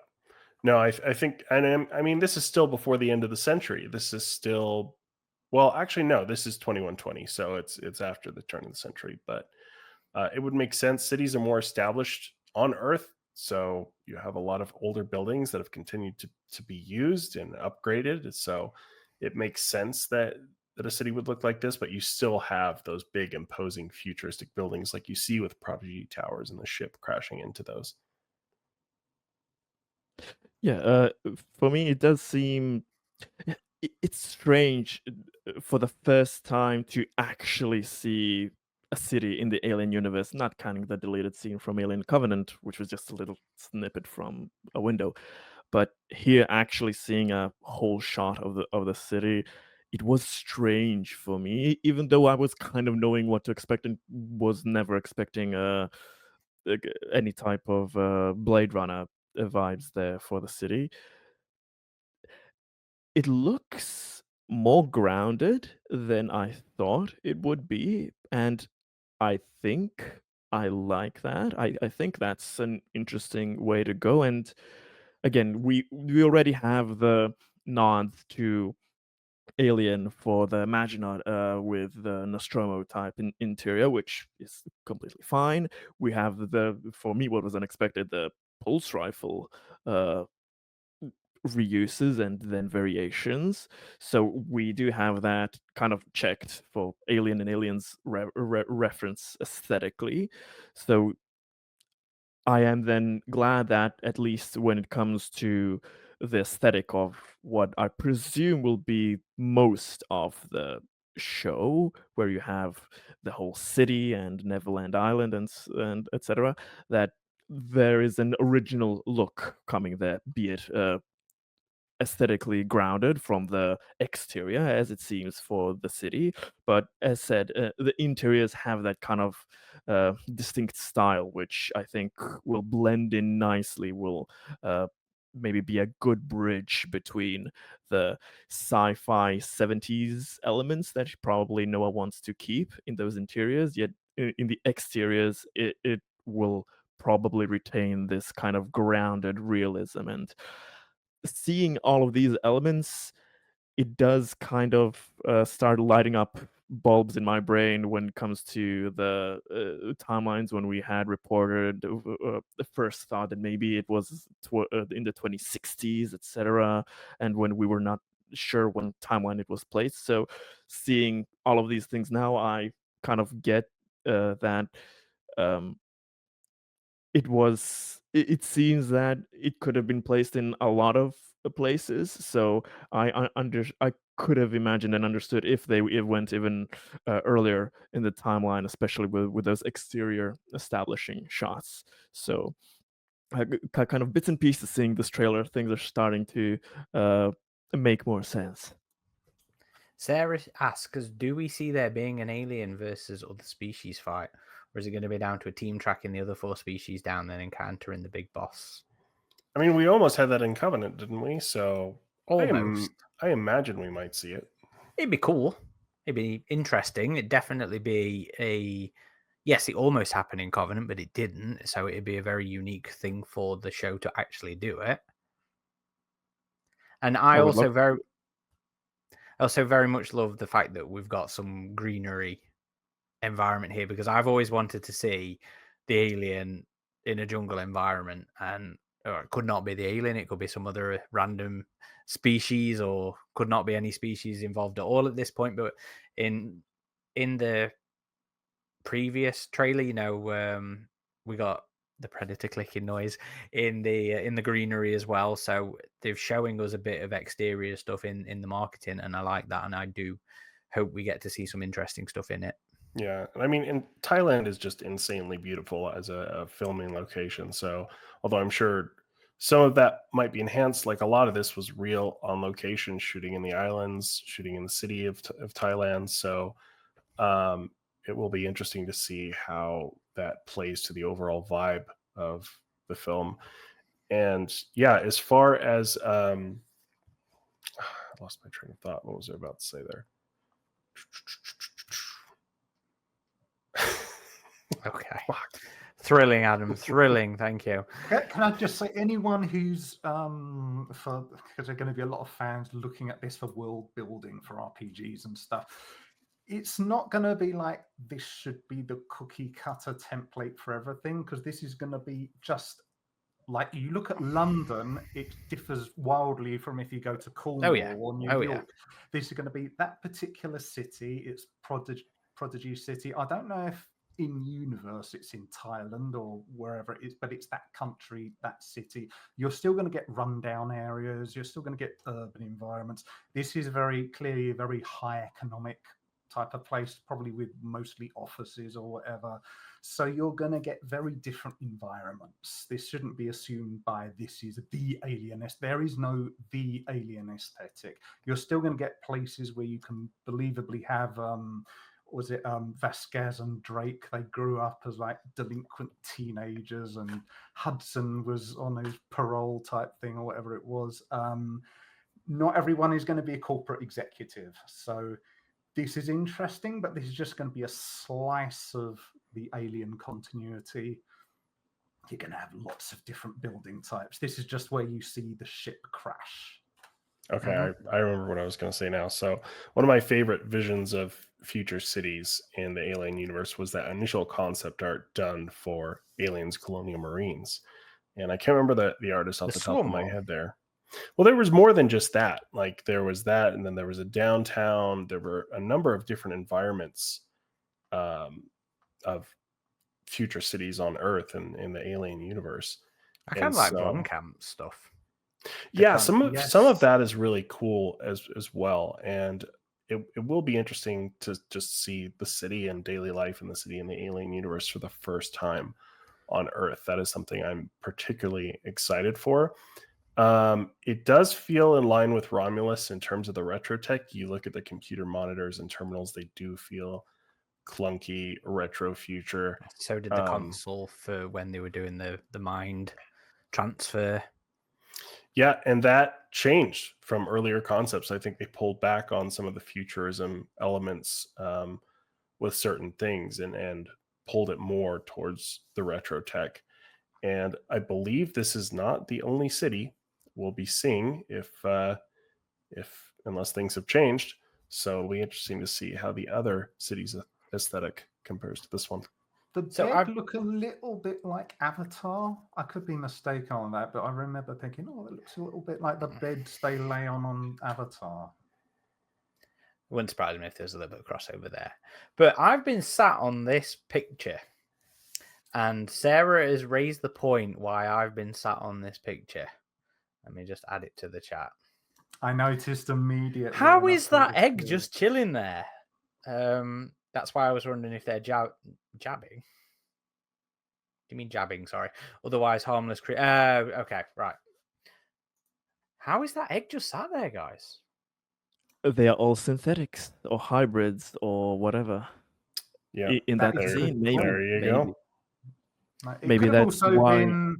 No, I think, and I mean, this is still before the end of the century. This is still, well, actually, no, this is 2120, so it's after the turn of the century, but it would make sense. Cities are more established on Earth, so you have a lot of older buildings that have continued to be used and upgraded. So it makes sense that a city would look like this, but you still have those big, imposing, futuristic buildings like you see with Prodigy Towers and the ship crashing into those. Yeah, for me, it does seem it's strange for the first time to actually see a city in the Alien universe, not counting the deleted scene from Alien Covenant, which was just a little snippet from a window. But here, actually seeing a whole shot of the city, it was strange for me, even though I was kind of knowing what to expect and was never expecting any type of Blade Runner vibes there for the city. It looks more grounded than I thought it would be, and I think I like that. I think that's an interesting way to go. And again, we already have the nods to Alien for the Maginot with the Nostromo type interior, which is completely fine. We have for me, what was unexpected, the pulse rifle reuses and then variations. So we do have that kind of checked for Alien and Alien's reference aesthetically. So I am then glad that at least when it comes to the aesthetic of what I presume will be most of the show, where you have the whole city and Neverland Island and etc., that there is an original look coming there, be it aesthetically grounded from the exterior, as it seems for the city. But as said, the interiors have that kind of distinct style, which I think will blend in nicely, will maybe be a good bridge between the sci-fi 70s elements that probably Noah wants to keep in those interiors, yet in the exteriors, it will probably retain this kind of grounded realism. And seeing all of these elements, it does kind of start lighting up bulbs in my brain when it comes to the timelines when we had reported the first thought that maybe it was in the 2060s, etc., and when we were not sure when timeline it was placed. So seeing all of these things now, I kind of get that it seems that it could have been placed in a lot of places. So I could have imagined and understood if it went even earlier in the timeline, especially with those exterior establishing shots. So kind of bits and pieces seeing this trailer, things are starting to make more sense. Sarah asks, do we see there being an alien versus other species fight? Or is it going to be down to a team tracking the other 4 species down, then encountering the big boss? I mean, we almost had that in Covenant, didn't we? So Almost. I imagine we might see it. It'd be cool. It'd be interesting. It'd definitely be a... Yes, it almost happened in Covenant, but it didn't. So it'd be a very unique thing for the show to actually do it. And I also very much love the fact that we've got some greenery environment here, because I've always wanted to see the alien in a jungle environment, and or it could not be the alien, it could be some other random species, or could not be any species involved at all at this point. But in the previous trailer, we got the predator clicking noise in the greenery as well, so they're showing us a bit of exterior stuff in the marketing, and I like that, and I do hope we get to see some interesting stuff in it. Yeah, and I mean, and Thailand is just insanely beautiful as a filming location. So, although I'm sure some of that might be enhanced, like a lot of this was real on location, shooting in the islands, shooting in the city of Thailand. So, it will be interesting to see how that plays to the overall vibe of the film. And yeah, as far as I lost my train of thought. What was I about to say there? Okay. Thrilling, Adam. Thrilling. Thank you. Can I just say, anyone who's because there are going to be a lot of fans looking at this for world building for RPGs and stuff, it's not going to be like this should be the cookie cutter template for everything, because this is going to be just like, you look at London, it differs wildly from if you go to Cornwall or New York. Yeah. This is going to be that particular city. It's Prodigy City. I don't know if in universe it's in Thailand or wherever it is, but it's that country, that city. You're still going to get rundown areas. You're still going to get urban environments. This is very clearly a very high economic type of place, probably with mostly offices or whatever. So you're going to get very different environments. This shouldn't be assumed by this is the alien. There is no the alien aesthetic. You're still going to get places where you can believably have Vasquez and Drake, they grew up as like delinquent teenagers, and Hudson was on his parole type thing or whatever it was. Not everyone is going to be a corporate executive. So this is interesting, but this is just going to be a slice of the alien continuity, you're going to have lots of different building types. This is just where you see the ship crash. Okay, I remember what I was going to say now. So one of my favorite visions of future cities in the Alien universe was that initial concept art done for Aliens Colonial Marines. And I can't remember the artist off the top of my head there. Well, there was more than just that. Like there was that, and then there was a downtown. There were a number of different environments of future cities on Earth and in the Alien universe. I kind of like Blomkamp stuff. Yeah, some of that is really cool as well, and it will be interesting to just see the city and daily life in the city in the Alien universe for the first time on Earth. That is something I'm particularly excited for. It does feel in line with Romulus in terms of the retro tech. You look at the computer monitors and terminals; they do feel clunky, retro future. So did the console for when they were doing the mind transfer. Yeah, and that changed from earlier concepts. I think they pulled back on some of the futurism elements with certain things and pulled it more towards the retro tech. And I believe this is not the only city we'll be seeing if unless things have changed. So it'll be interesting to see how the other city's aesthetic compares to this one. The bed look a little bit like Avatar. I could be mistaken on that, but I remember thinking, oh, it looks a little bit like the beds they lay on Avatar. Wouldn't surprise me if there's a little bit of crossover there. But I've been sat on this picture, and Sarah has raised the point why I've been sat on this picture. Let me just add it to the chat. I noticed immediately. How is that egg just chilling there? That's why I was wondering if they're jabbing. Do you mean jabbing? Sorry. Otherwise, harmless. Okay, right. How is that egg just sat there, guys? They are all synthetics or hybrids or whatever. Yeah, in that scene, maybe. There you go. Maybe that's also why been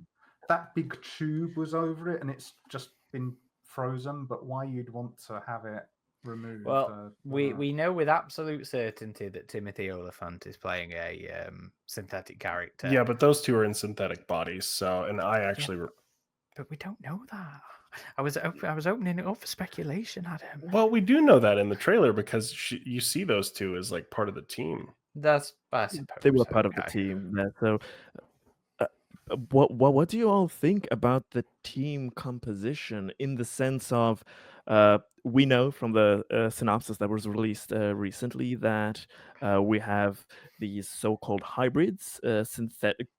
that big tube was over it, and it's just been frozen. But why you'd want to have it removed? Well, we know with absolute certainty that Timothy Oliphant is playing a synthetic character. Yeah, but those two are in synthetic bodies. So, and I actually, but we don't know that. I was opening it up for speculation, Adam. Well, we do know that in the trailer because you see those two as like part of the team. That's I suppose they were part of the team. So, what do you all think about the team composition in the sense of we know from the synopsis that was released recently that we have these so-called hybrids,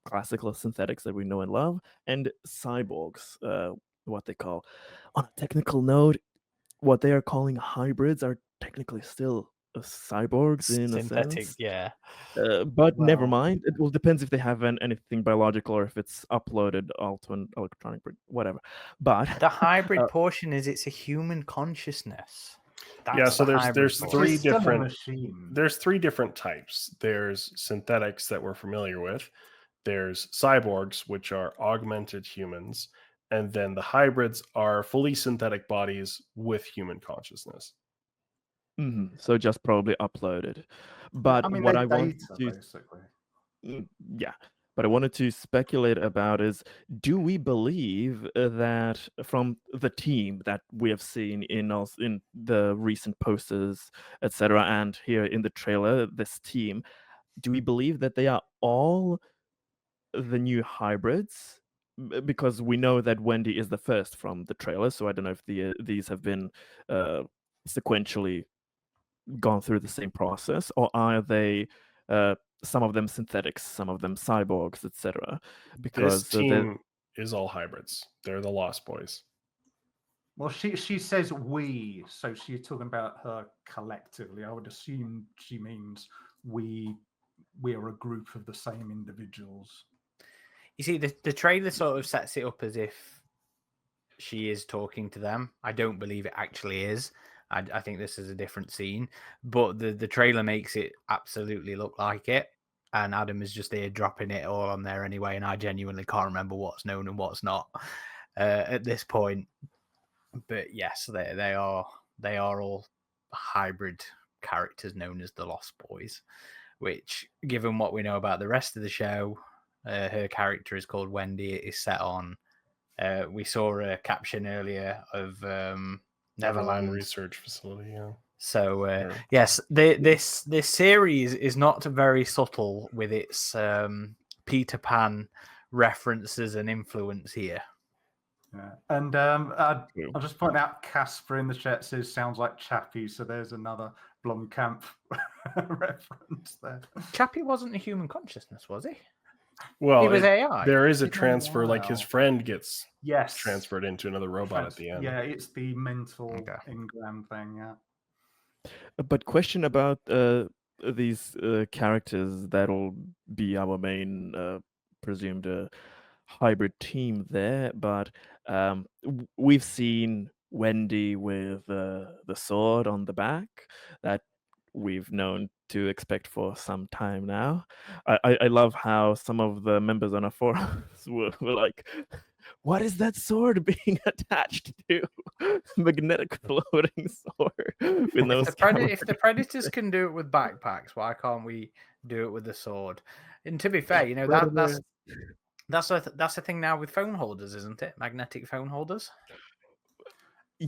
classical synthetics that we know and love, and cyborgs, what they call. On a technical note, what they are calling hybrids are technically still cyborgs in synthetic, a sense. Yeah. But never mind. It will depends if they have anything biological or if it's uploaded onto an electronic, whatever. But the hybrid portion is it's a human consciousness. That's so there's three different types. There's synthetics that we're familiar with. There's cyborgs, which are augmented humans, and then the hybrids are fully synthetic bodies with human consciousness. Mm-hmm. So just probably uploaded. But what I wanted to but I wanted to speculate about is, do we believe that from the team that we have seen in the recent posters, etc., and here in the trailer, this team, do we believe that they are all the new hybrids? Because we know that Wendy is the first from the trailer, so I don't know if these have been sequentially gone through the same process, or are they some of them synthetics, some of them cyborgs, etc.? Because this team is all hybrids. They're the Lost Boys. Well, she says we, so she's talking about her collectively. I would assume she means we are a group of the same individuals. You see, the trailer sort of sets it up as if she is talking to them. I don't believe it actually is. I think this is a different scene, but the trailer makes it absolutely look like it. And Adam is just there dropping it all on there anyway. And I genuinely can't remember what's known and what's not at this point. But yes, they are all hybrid characters known as the Lost Boys, which, given what we know about the rest of the show, her character is called Wendy. It is set on. We saw a caption earlier of Neverland Neverland Research Facility. Yeah. So Sure. yes, this series is not very subtle with its Peter Pan references and influence here. Yeah. And I'll just point out Casper in the chat says sounds like Chappie, so there's another Blomkamp reference there. Chappie wasn't a human consciousness, was he? Well, He was AI. there is a It's been a transfer, like his while. friend gets Yes. transferred into another robot at the end. Yeah, it's the mental engram thing, yeah. But question about these characters that'll be our main presumed hybrid team there. But we've seen Wendy with the sword on the back that we've known to expect for some time now. I love how some of the members on our forums were like, what is that sword being attached to? Magnetic floating sword with no If the Predators can do it with backpacks, why can't we do it with the sword? And to be fair, you know, that's the thing now with phone holders, isn't it? Magnetic phone holders.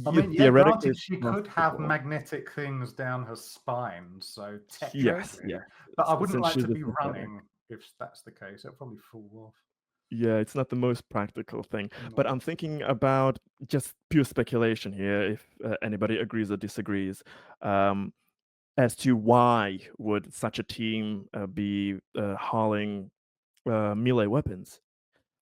I mean, yeah, granted, she could have magnetic things down her spine, so technically. Yes. But I wouldn't like to Essentially be the synthetic. running if that's the case. It'll probably fall off. Yeah, it's not the most practical thing. But I'm thinking about just pure speculation here, if anybody agrees or disagrees, as to why would such a team be hauling melee weapons.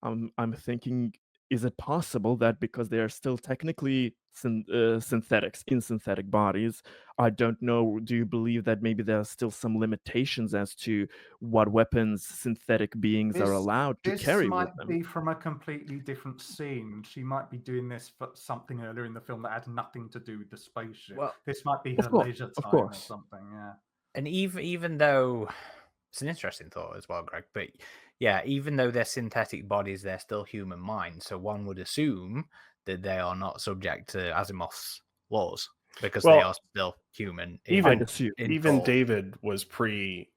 I'm thinking, is it possible that because they are still technically synthetics in synthetic bodies, I don't know, do you believe that maybe there are still some limitations as to what weapons synthetic beings are allowed to carry with them? This might be from a completely different scene. She might be doing this for something earlier in the film that had nothing to do with the spaceship. Well, this might be her leisure time or something, yeah. And even though it's an interesting thought as well, Greg, but yeah, even though they're synthetic bodies, they're still human minds. So one would assume that they are not subject to Asimov's laws because they are still human. Even David was pre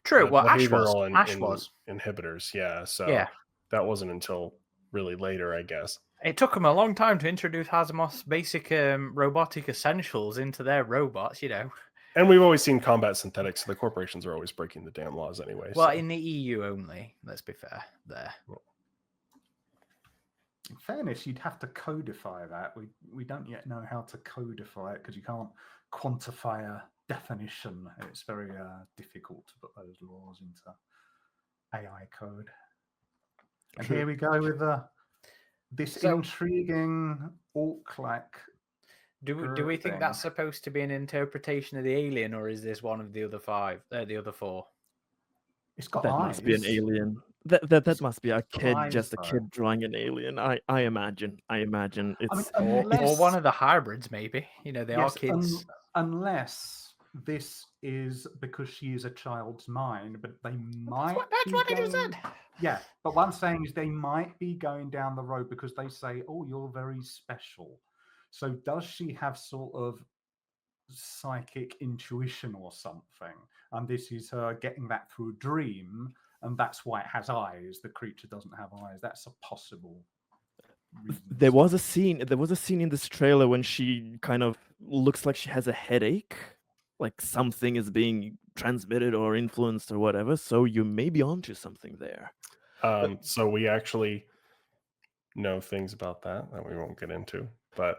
true. Well, Ash behavioral was inhibitors, yeah. So that wasn't until really later, I guess. It took them a long time to introduce Asimov's basic robotic essentials into their robots, you know. And we've always seen combat synthetics, so the corporations are always breaking the damn laws anyway. Well, in the EU only, let's be fair there. In fairness, you'd have to codify that. We don't yet know how to codify it because you can't quantify a definition. It's very difficult to put those laws into AI code. And here we go with this intriguing orc-like. Do we think that's supposed to be an interpretation of the alien, or is this one of the other four? It's got that eyes. Must be an alien. That must be a kid, just a kid drawing an alien. I imagine it's or one of the hybrids, maybe. You know, they are kids. Unless this is because she is a child's mind, but they might. That's what I just said. Yeah, but what I'm saying is they might be going down the road because they say, "Oh, you're very special." So does she have sort of psychic intuition or something? And this is her getting that through a dream, and that's why it has eyes. The creature doesn't have eyes. That's a possible reason. There was a scene in this trailer when she kind of looks like she has a headache, like something is being transmitted or influenced or whatever. So you may be onto something there. So we actually know things about that we won't get into, but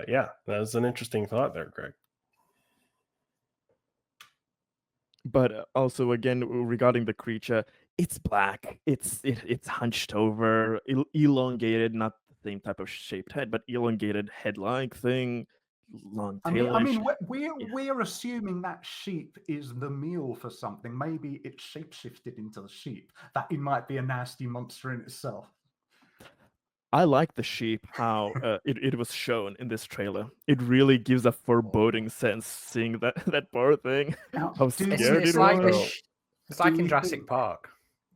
yeah, that's an interesting thought there, Greg. But also, again, regarding the creature, it's black. It's hunched over, elongated, not the same type of shaped head, but elongated head-like thing, long tail. I mean, we're assuming that sheep is the meal for something. Maybe it's shapeshifted into the sheep. That it might be a nasty monster in itself. I like the sheep, how it was shown in this trailer. It really gives a foreboding sense seeing that poor thing. How scared it was. It's like in Jurassic Park.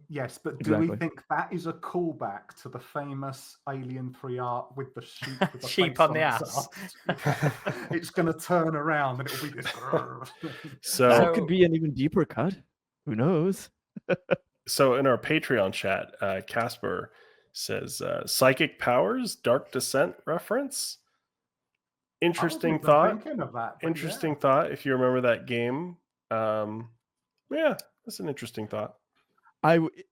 Yes, but do we Exactly. think that is a callback to the famous Alien 3 art with the sheep with the Sheep face on the its ass. It's going to turn around and it'll be this. So That could be an even deeper cut. Who knows? So in our Patreon chat, Casper says psychic powers, Dark Descent reference. Interesting thought. Thinking of that, but Interesting yeah. thought. If you remember that game, yeah, that's an interesting thought.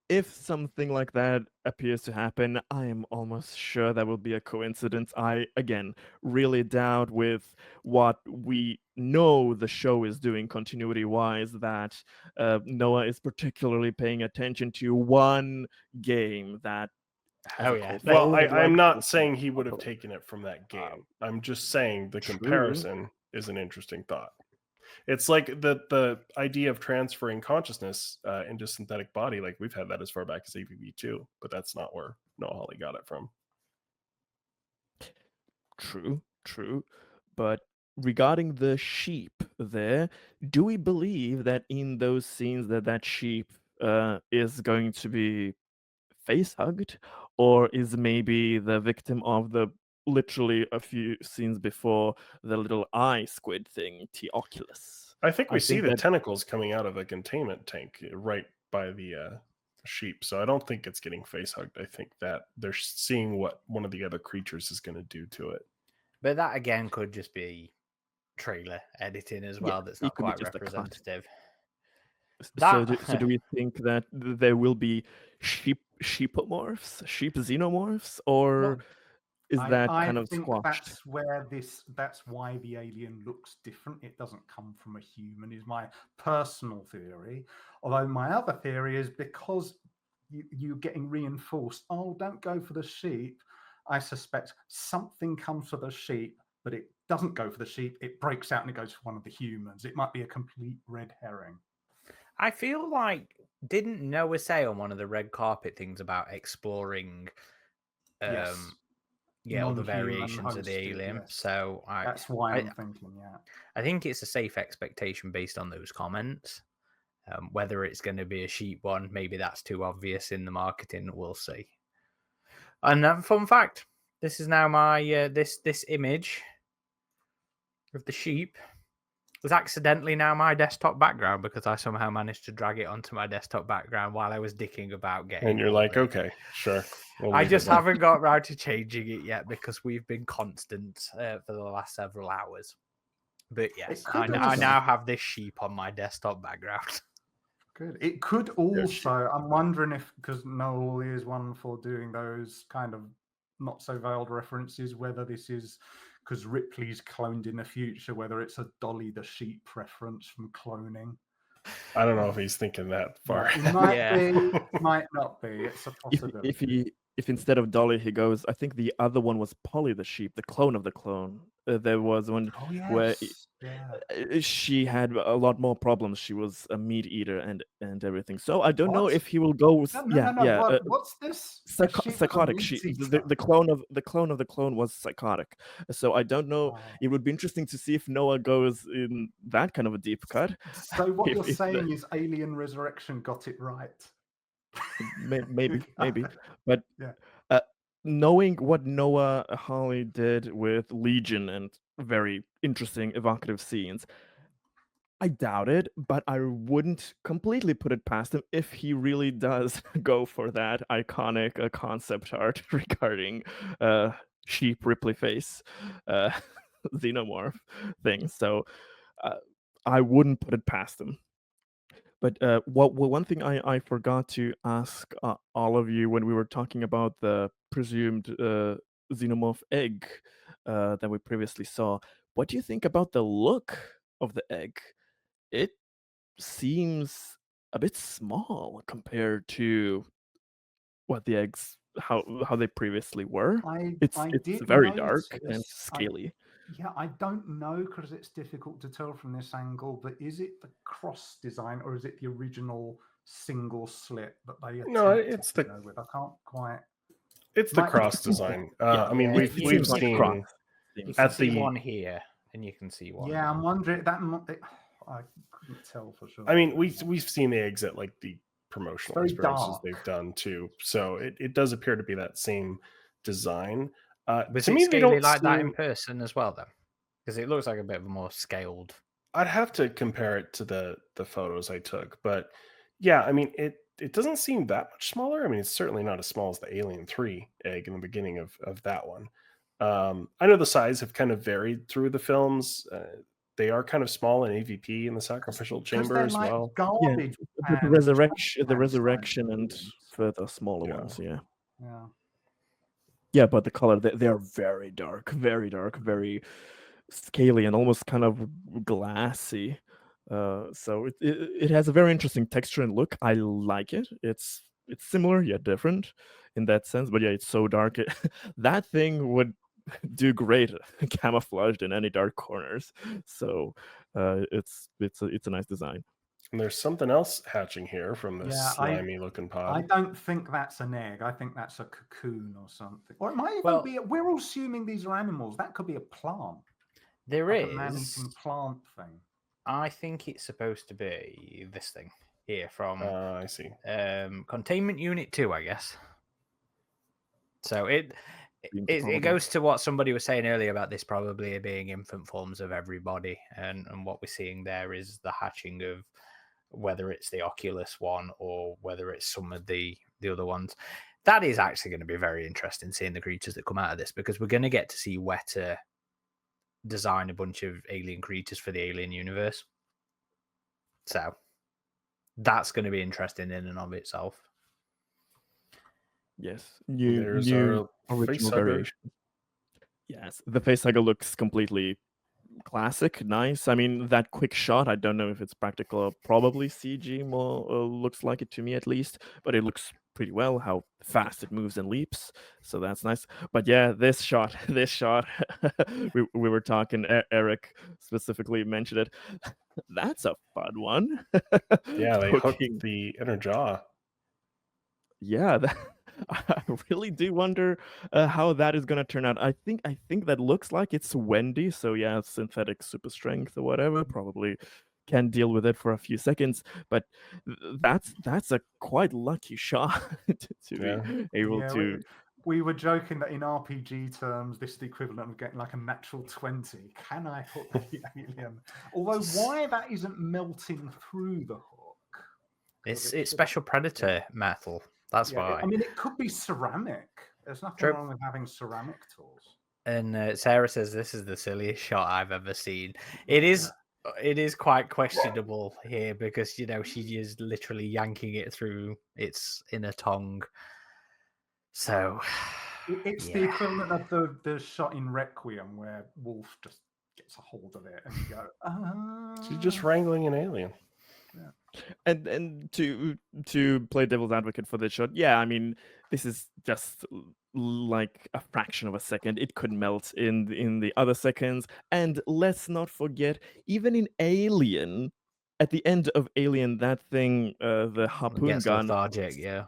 If something like that appears to happen, I am almost sure that will be a coincidence. I again really doubt, with what we know the show is doing continuity wise, that Noah is particularly paying attention to one game that has Oh, a yeah. cult Well, following, I'm like not this saying he one. would have taken it from that game. I'm just saying the True. comparison is an interesting thought. It's like the idea of transferring consciousness into synthetic body. Like we've had that as far back as AvP 2, but that's not where Noah Hawley got it from. True. But regarding the sheep there, do we believe that in those scenes that sheep is going to be face hugged, or is maybe the victim of the literally a few scenes before the little eye squid thing, T Oculus? I think we see the that tentacles coming out of the containment tank right by the sheep. So I don't think it's getting face hugged. I think that they're seeing what one of the other creatures is going to do to it. But that again could just be trailer editing as well. That's it not could be quite just a cut. representative. So do we think that there will be sheepomorphs, sheep xenomorphs, or is that kind of think squashed? that's why the alien looks different. It doesn't come from a human, is my personal theory. Although my other theory is because you're getting reinforced, oh, don't go for the sheep. I suspect something comes for the sheep, but it doesn't go for the sheep. It breaks out and it goes for one of the humans. It might be a complete red herring. I feel like, didn't Noah say on one of the red carpet things about exploring Yes. all the Non-human variations of the hosted, alien? yes. So That's why I'm thinking, yeah. I think it's a safe expectation based on those comments. Whether it's going to be a sheep one, maybe that's too obvious in the marketing. We'll see. And fun fact: this is now my this image of the sheep was accidentally now my desktop background because I somehow managed to drag it onto my desktop background while I was dicking about getting. And you're like, okay, sure. I just haven't got around to changing it yet because we've been constant for the last several hours. But yes, I now have this sheep on my desktop background. Good. It could also, I'm wondering if, because Noah is one for doing those kind of not so veiled references, whether this is because Ripley's cloned in the future, whether it's a Dolly the sheep reference from cloning. I don't know if he's thinking that far. It might be, might not be. It's a possibility. If instead of Dolly he goes, I think the other one was Polly the sheep, the clone of the clone. There was one where she had a lot more problems. She was a meat eater and everything. So I don't know if he will go with What's this? Psychotic. The clone of the clone was psychotic. So I don't know. It would be interesting to see if Noah goes in that kind of a deep cut. So what you're saying is Alien Resurrection got it right. Maybe, but knowing what Noah Hawley did with Legion and very interesting, evocative scenes, I doubt it, but I wouldn't completely put it past him if he really does go for that iconic concept art regarding sheep Ripley face xenomorph thing. So I wouldn't put it past him. But one thing I forgot to ask all of you when we were talking about the presumed xenomorph egg that we previously saw, what do you think about the look of the egg? It seems a bit small compared to what the eggs how they previously were. It's very dark and scaly. I don't know because it's difficult to tell from this angle, but is it the cross design or is it the original single slit that they it's the go with? I can't quite. It's the cross design. I mean, we've seen at the one here, and you can see one. Yeah, I'm wondering that. I couldn't tell for sure. I mean, we've seen the eggs at like the promotional very experiences dark. they've done too. So it does appear to be that same design. Was To it me, they scaly don't like that in seem. person as well, then? Because it looks like a bit of a more scaled. I'd have to compare it to the photos I took, but yeah, I mean it doesn't seem that much smaller. I mean, it's certainly not as small as the Alien 3 egg in the beginning of that one. I know the size have kind of varied through the films. They are kind of small in AVP in the sacrificial Because chamber they're as like well. Yeah, garbage the pans, resurrection, trash can size and aliens. further smaller Yeah. ones. Yeah, Yeah. yeah, but the color they are very dark, very scaly, and almost kind of glassy. So it has a very interesting texture and look. I like it. It's similar yet different in that sense. But yeah, it's so dark. That thing would do great camouflaged in any dark corners. So it's a nice design. And there's something else hatching here from this Yeah, slimy looking I pod. don't think that's an egg. I think that's a cocoon or something. Or it might even Well- be. We're all assuming these are animals. That could be a plant. There Like a is. man-eating plant thing. I think it's supposed to be this thing here from I see. Containment Unit 2, I guess. So it probable. goes to what somebody was saying earlier about this probably being infant forms of everybody, and what we're seeing there is the hatching of whether it's the Oculus one or whether it's some of the other ones. That is actually going to be very interesting, seeing the creatures that come out of this, because we're going to get to see Weta design a bunch of alien creatures for the Alien universe. So that's going to be interesting in and of itself. Yes, There's new our original facehugger. variation. Yes, the facehugger looks completely classic, nice. I mean, that quick shot, I don't know if it's practical or probably CG, more looks like it to me at least, but it looks pretty well how fast it moves and leaps, so that's nice. But yeah, this shot, we were talking, Eric specifically mentioned it. That's a fun one. Yeah, they hooked Poking- the inner jaw. yeah, I really do wonder how that is going to turn out. I think that looks like it's Wendy, so yeah, synthetic super strength or whatever, probably can deal with it for a few seconds, but that's a quite lucky shot to Yeah. be able Yeah, to. we were joking that in RPG terms, this is the equivalent of getting like a natural 20. Can I hook the alien? Although why that isn't melting through the hook? It's special predator metal. That's why. I mean, it could be ceramic. There's nothing True. wrong with having ceramic tools. And Sarah says this is the silliest shot I've ever seen. It is quite questionable here because she is literally yanking it through its inner tongue. So It's the equivalent of the shot in Requiem where Wolf just gets a hold of it and you go, She's just wrangling an alien. And to play devil's advocate for this shot, yeah, I mean, this is just like a fraction of a second. It could melt in the other seconds. And let's not forget, even in Alien, at the end of Alien, that thing, the harpoon gets gun, lethargic, yeah.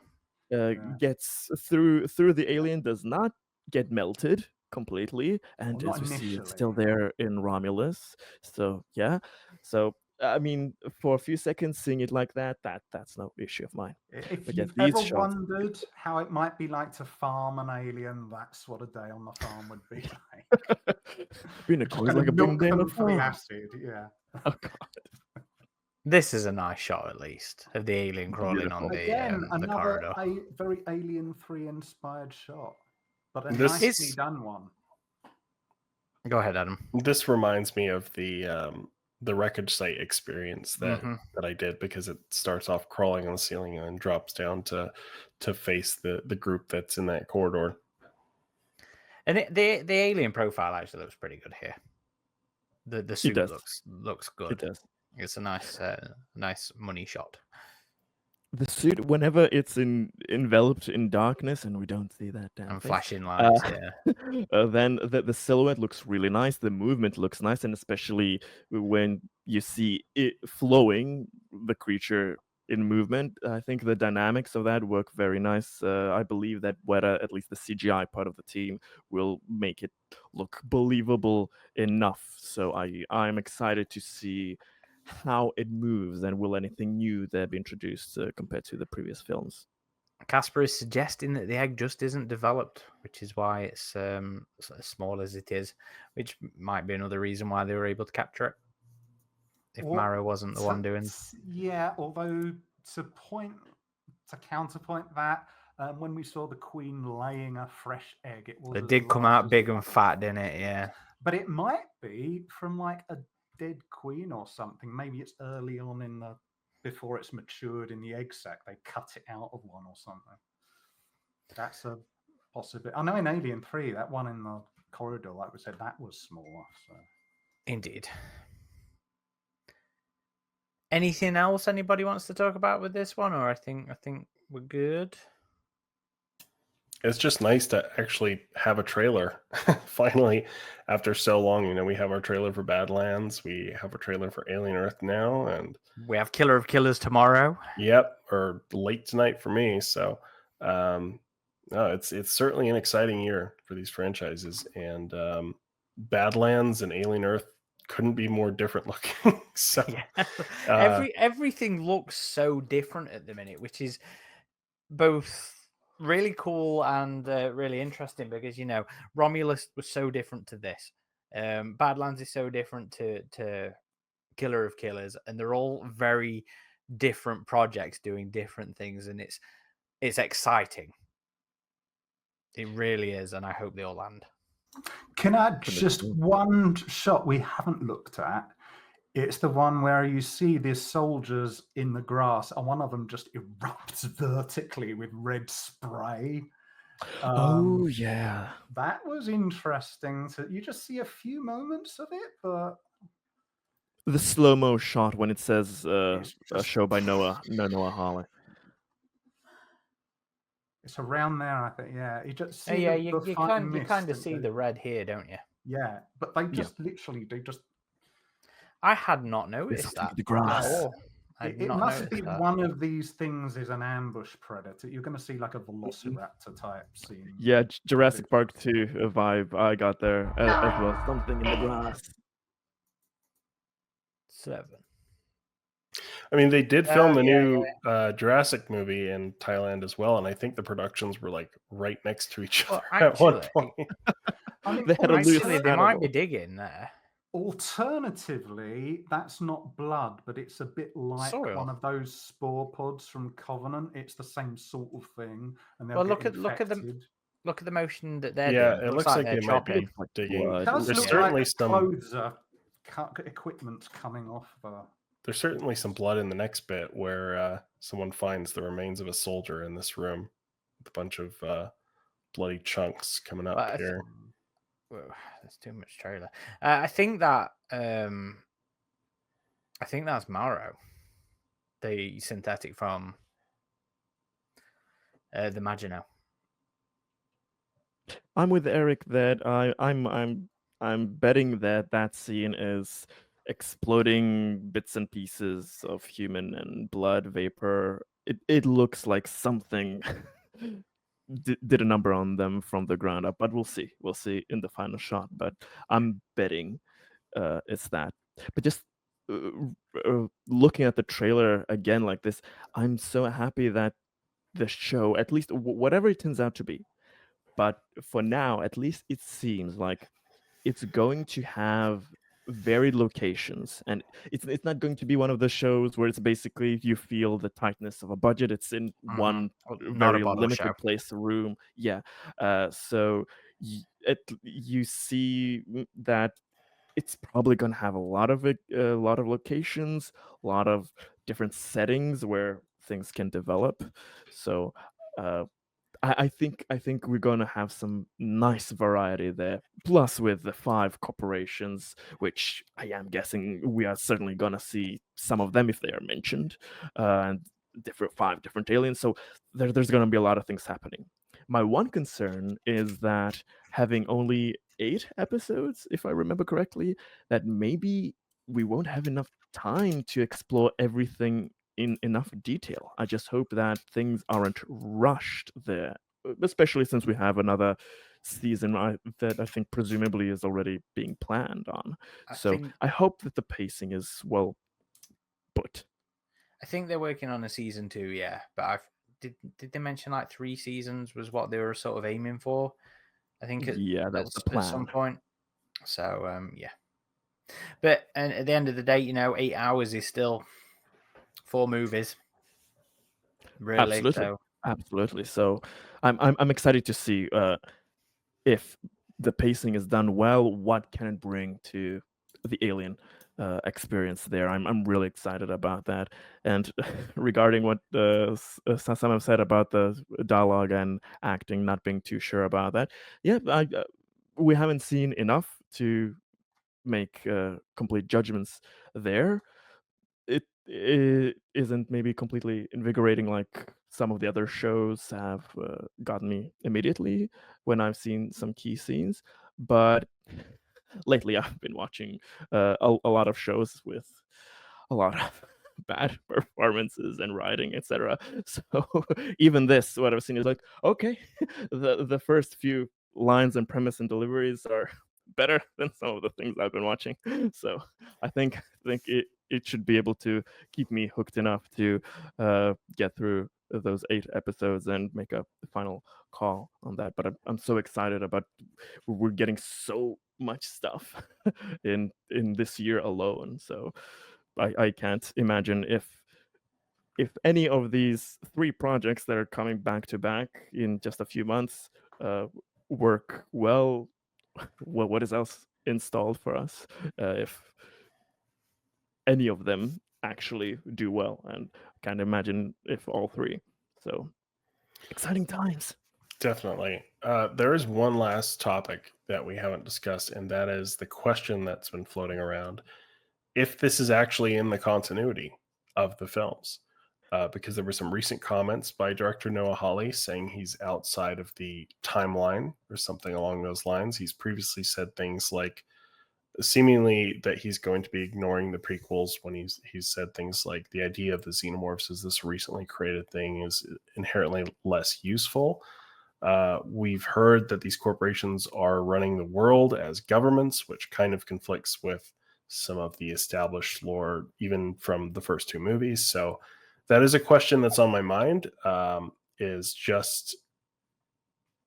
gets through the alien, does not get melted completely, and Well, as not we see, it's initially. still there in Romulus. So yeah, so I mean, for a few seconds, seeing it like that's no issue of mine. If But yeah, you've these ever shots- wondered how it might be like to farm an alien, that's what a day on the farm would be like. Being a Just cause kinda like a big milk day on them the for the farm. acid, yeah. Oh god. This is a nice shot, at least, of the alien crawling on Again, the another corridor. very Alien 3 inspired shot, but a This nicely is- done one. Go ahead, Adam. This reminds me of the wreckage site experience that Mhm. that I did, because it starts off crawling on the ceiling and then drops down to face the group that's in that corridor. And the alien profile actually looks pretty good here. The suit does. looks good. It does. It's a nice money shot. The suit, whenever it's enveloped in darkness and we don't see that damn And face, flashing lights, yeah. then the silhouette looks really nice. The movement looks nice, and especially when you see it flowing, the creature in movement, I think the dynamics of that work very nice. I believe that Weta, at least the CGI part of the team, will make it look believable enough. So I'm excited to see how it moves, and will anything new there be introduced compared to the previous films? Casper is suggesting that the egg just isn't developed, which is why it's sort of small as it is, which might be another reason why they were able to capture it. If Well, Maro wasn't the one doing. Yeah, although to counterpoint that, when we saw the queen laying a fresh egg, it was It as did come large out as big a and fucking fat, egg. didn't it? Yeah. But it might be from like a dead queen or something. Maybe it's early on in the before it's matured in the egg sac. They cut it out of one or something. That's a possibility. I know in Alien 3, that one in the corridor, like we said, that was smaller. So Indeed. Anything else anybody wants to talk about with this one, or I think we're good. It's just nice to actually have a trailer. Finally, after so long, you know, we have our trailer for Badlands, we have a trailer for Alien Earth now, and we have Killer of Killers tomorrow. Yep, or late tonight for me. So, no, it's certainly an exciting year for these franchises, and Badlands and Alien Earth couldn't be more different looking. So, everything looks so different at the minute, which is both really cool and really interesting, because you know Romulus was so different to this. Badlands is so different to Killer of Killers, and they're all very different projects doing different things, and it's exciting. It really is, and I hope they all land. Can I just one shot we haven't looked at? It's the one where you see these soldiers in the grass, and one of them just erupts vertically with red spray. Oh yeah, that was interesting. You just see a few moments of it, but the slow-mo shot when it says a show by Noah Hawley. It's around there, I think. Yeah, you just see. You kind of see the red here, don't you? Yeah, but they just literally I had not noticed that. The grass. It must be one of these things is an ambush predator. You're going to see like a velociraptor type scene. Yeah, Jurassic Park 2 vibe I got there as well. Something in the grass. 7. I mean, they did film the new Jurassic movie in Thailand as well, and I think the productions were like right next to each other at one point. I mean, they might be digging there. Alternatively, that's not blood, but it's a bit like one of those spore pods from Covenant. It's the same sort of thing, and they'll look at the motion that they're doing. Yeah, it looks like they might be digging. It does There's look certainly like some clothes are equipment coming off. There's certainly some blood in the next bit where someone finds the remains of a soldier in this room with a bunch of bloody chunks coming up here. There's too much trailer. I think that's Maro, the synthetic from the Maginot. I'm with Eric that I'm betting that scene is exploding bits and pieces of human and blood vapor. It looks like something did a number on them from the ground up, but we'll see in the final shot. But I'm betting it's that. But just looking at the trailer again like this, I'm so happy that the show, at least whatever it turns out to be, but for now at least it seems like it's going to have varied locations, and it's not going to be one of the shows where it's basically you feel the tightness of a budget. It's in one very limited place, room. Yeah, so you see that it's probably going to have a lot of locations, a lot of different settings where things can develop. So I think we're going to have some nice variety there. Plus, with the 5 corporations, which I am guessing we are certainly going to see some of them if they are mentioned, and 5 different aliens. So there's going to be a lot of things happening. My one concern is that having only 8 episodes, if I remember correctly, that maybe we won't have enough time to explore everything in enough detail. I just hope that things aren't rushed there, especially since we have another season that I think presumably is already being planned on. I hope that the pacing is output. I think they're working on a season 2, yeah. But did they mention like 3 seasons was what they were sort of aiming for? I think Yeah, that was the at some plan. point. So yeah. But and at the end of the day, 8 hours is still 4 movies. Really. Absolutely. So Absolutely. So I'm excited to see if the pacing is done well, what can it bring to the Alien experience there. I'm really excited about that. And regarding what some have said about the dialogue and acting, not being too sure about that, yeah, we haven't seen enough to make complete judgments there. It isn't maybe completely invigorating like some of the other shows have gotten me immediately when I've seen some key scenes. But lately, I've been watching a lot of shows with a lot of bad performances and writing, etc. So even this, what I've seen is like, okay, the first few lines and premise and deliveries are better than some of the things I've been watching. So I think it should be able to keep me hooked enough to get through those 8 episodes and make a final call on that. But I'm so excited about we're getting so much stuff in this year alone. So I can't imagine if any of these 3 projects that are coming back to back in just a few months work well. What is else installed for us if any of them actually do well? And can't imagine if all 3. So exciting times. Definitely. There is one last topic that we haven't discussed, and that is the question that's been floating around: if this is actually in the continuity of the films. Because there were some recent comments by director Noah Hawley saying he's outside of the timeline or something along those lines. He's previously said things like, seemingly, that he's going to be ignoring the prequels when he's said things like the idea of the xenomorphs as this recently created thing is inherently less useful. We've heard that these corporations are running the world as governments, which kind of conflicts with some of the established lore, even from the first 2 movies. So that is a question that's on my mind. Is just,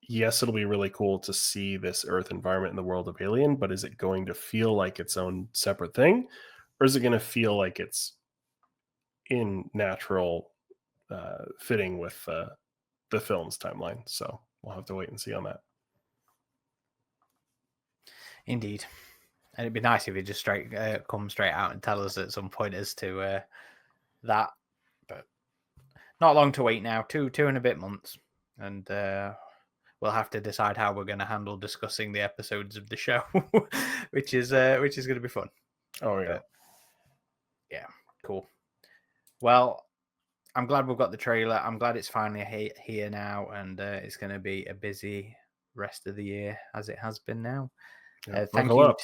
yes, it'll be really cool to see this Earth environment in the world of Alien, but is it going to feel like its own separate thing, or is it going to feel like it's in natural fitting with the film's timeline? So we'll have to wait and see on that. indeed. And it'd be nice if he just come straight out and tell us at some point as to that. But not long to wait now. 2 and a bit months. And we'll have to decide how we're going to handle discussing the episodes of the show, which is going to be fun. Oh, yeah. But, yeah, cool. Well, I'm glad we've got the trailer. I'm glad it's finally here now, and it's going to be a busy rest of the year as it has been now. Yeah, thank you.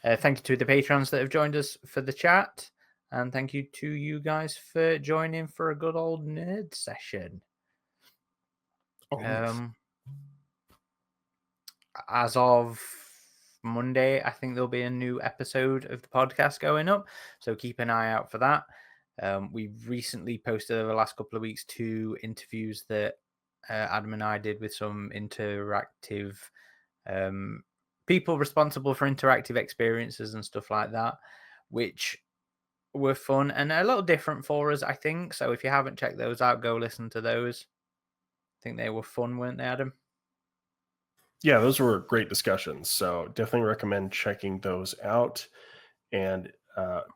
Thank you to the patrons that have joined us for the chat, and thank you to you guys for joining for a good old nerd session. As of Monday, I think there'll be a new episode of the podcast going up, so keep an eye out for that. We've recently posted over the last couple of weeks 2 interviews that Adam and I did with some interactive people responsible for interactive experiences and stuff like that, which were fun and a little different for us, I think. So if you haven't checked those out, go listen to those. I think they were fun, weren't they, Adam? Yeah, those were great discussions. So definitely recommend checking those out. And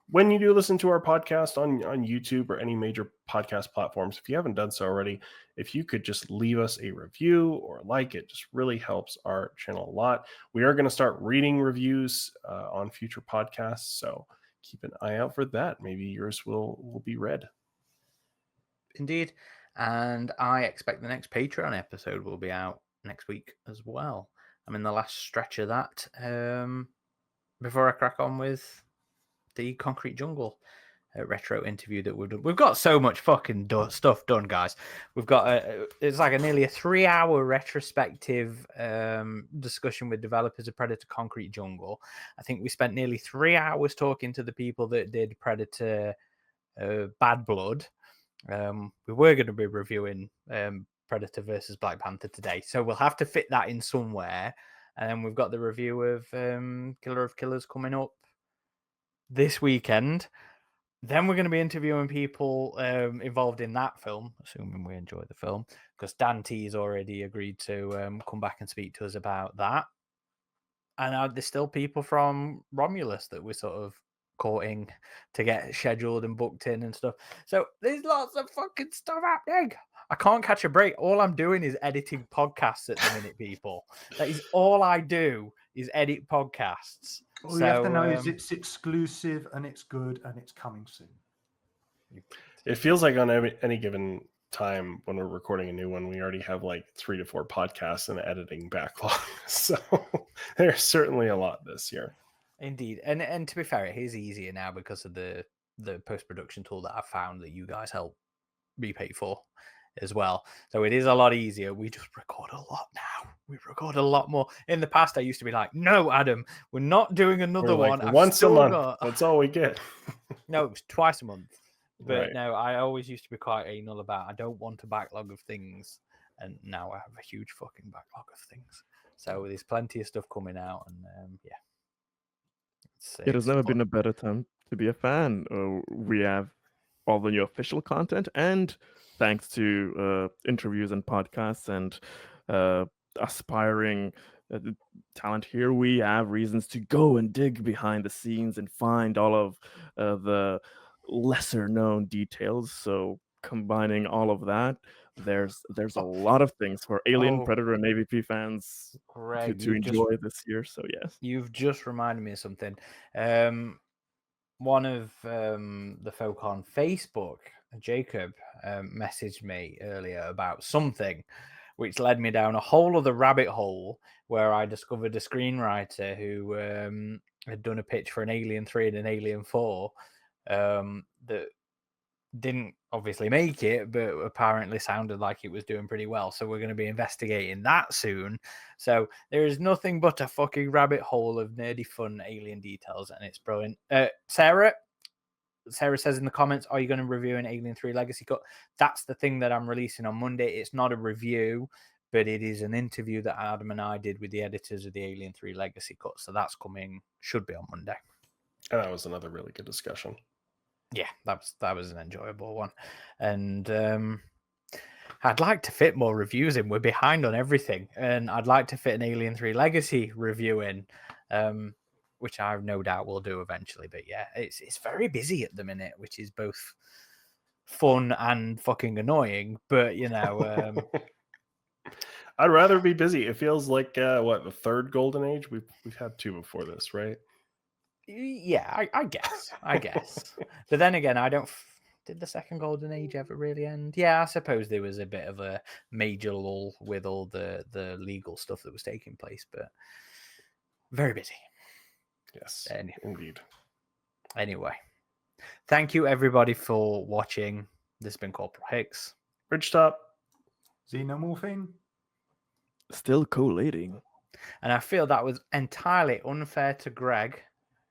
when you do listen to our podcast on YouTube or any major podcast platforms, if you haven't done so already, if you could just leave us a review or like, it just really helps our channel a lot. We are going to start reading reviews on future podcasts, so keep an eye out for that. Maybe yours will be read. Indeed. And I expect the next Patreon episode will be out next week as well. I'm in the last stretch of that before I crack on with the Concrete Jungle. retro interview that we've done. We've got so much fucking stuff done, guys. We've got it's like nearly a 3-hour retrospective discussion with developers of Predator Concrete Jungle. I think we spent nearly 3 hours talking to the people that did Predator Bad Blood. We were going to be reviewing Predator versus Black Panther today, so we'll have to fit that in somewhere. And then we've got the review of Killer of Killers coming up this weekend. Then we're going to be interviewing people involved in that film, assuming we enjoy the film, because Dan T's already agreed to come back and speak to us about that. And there's still people from Romulus that we're sort of courting to get scheduled and booked in and stuff. So there's lots of fucking stuff happening. I can't catch a break. All I'm doing is editing podcasts at the minute, people. That is all I do, is edit podcasts. All you have to know is it's exclusive and it's good and it's coming soon. It feels like on any given time when we're recording a new one, we already have like 3 to 4 podcasts and editing backlog. So there's certainly a lot this year. Indeed. And to be fair, it is easier now because of the post-production tool that I've found that you guys help me pay for as well. So it is a lot easier. We just record a lot now. We record a lot more. In the past, I used to be like, no, Adam, we're not doing another We're like, one. once a month. That's all we get. No, it was twice a month. But Right. no, I always used to be quite anal about I don't want a backlog of things. And now I have a huge fucking backlog of things. So there's plenty of stuff coming out. And yeah. It has never been a better time to be a fan. We have all the new official content, and thanks to interviews and podcasts and aspiring talent here, we have reasons to go and dig behind the scenes and find all of the lesser known details. So combining all of that, there's a lot of things for Alien, Predator, and AvP fans Greg, to enjoy this year. So yes, you've just reminded me of something. One of the folk on Facebook, Jacob, messaged me earlier about something which led me down a whole other rabbit hole where I discovered a screenwriter who had done a pitch for an Alien 3 and an Alien 4 that didn't obviously make it, but apparently sounded like it was doing pretty well. So we're going to be investigating that soon. So there is nothing but a fucking rabbit hole of nerdy fun alien details, and it's brilliant. Sarah says in the comments, are you going to review an Alien 3 Legacy Cut? That's the thing that I'm releasing on Monday. It's not a review, but it is an interview that Adam and I did with the editors of the Alien 3 Legacy Cut. So that's coming, should be on Monday. And that was another really good discussion. Yeah, that was an enjoyable one. And I'd like to fit more reviews in. We're behind on everything. And I'd like to fit an Alien 3 Legacy review in, which I have no doubt we'll do eventually. But yeah, it's very busy at the minute, which is both fun and fucking annoying. But, you know... I'd rather be busy. It feels like, the third golden age? We've had 2 before this, right? Yeah, I guess. But then again, I don't... Did the second golden age ever really end? Yeah, I suppose there was a bit of a major lull with all the legal stuff that was taking place, but very busy. Yes, indeed. Anyway, thank you everybody for watching. This has been Corporal Hicks. Ridgetop. Xenomorphine. Still collating. And I feel that was entirely unfair to Greg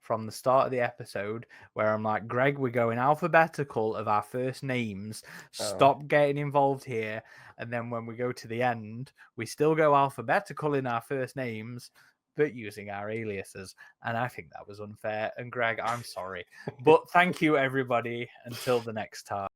from the start of the episode, where I'm like, Greg, we're going alphabetical of our first names. Stop getting involved here. And then when we go to the end, we still go alphabetical in our first names, but using our aliases. And I think that was unfair. And Greg, I'm sorry. But thank you, everybody. Until the next time.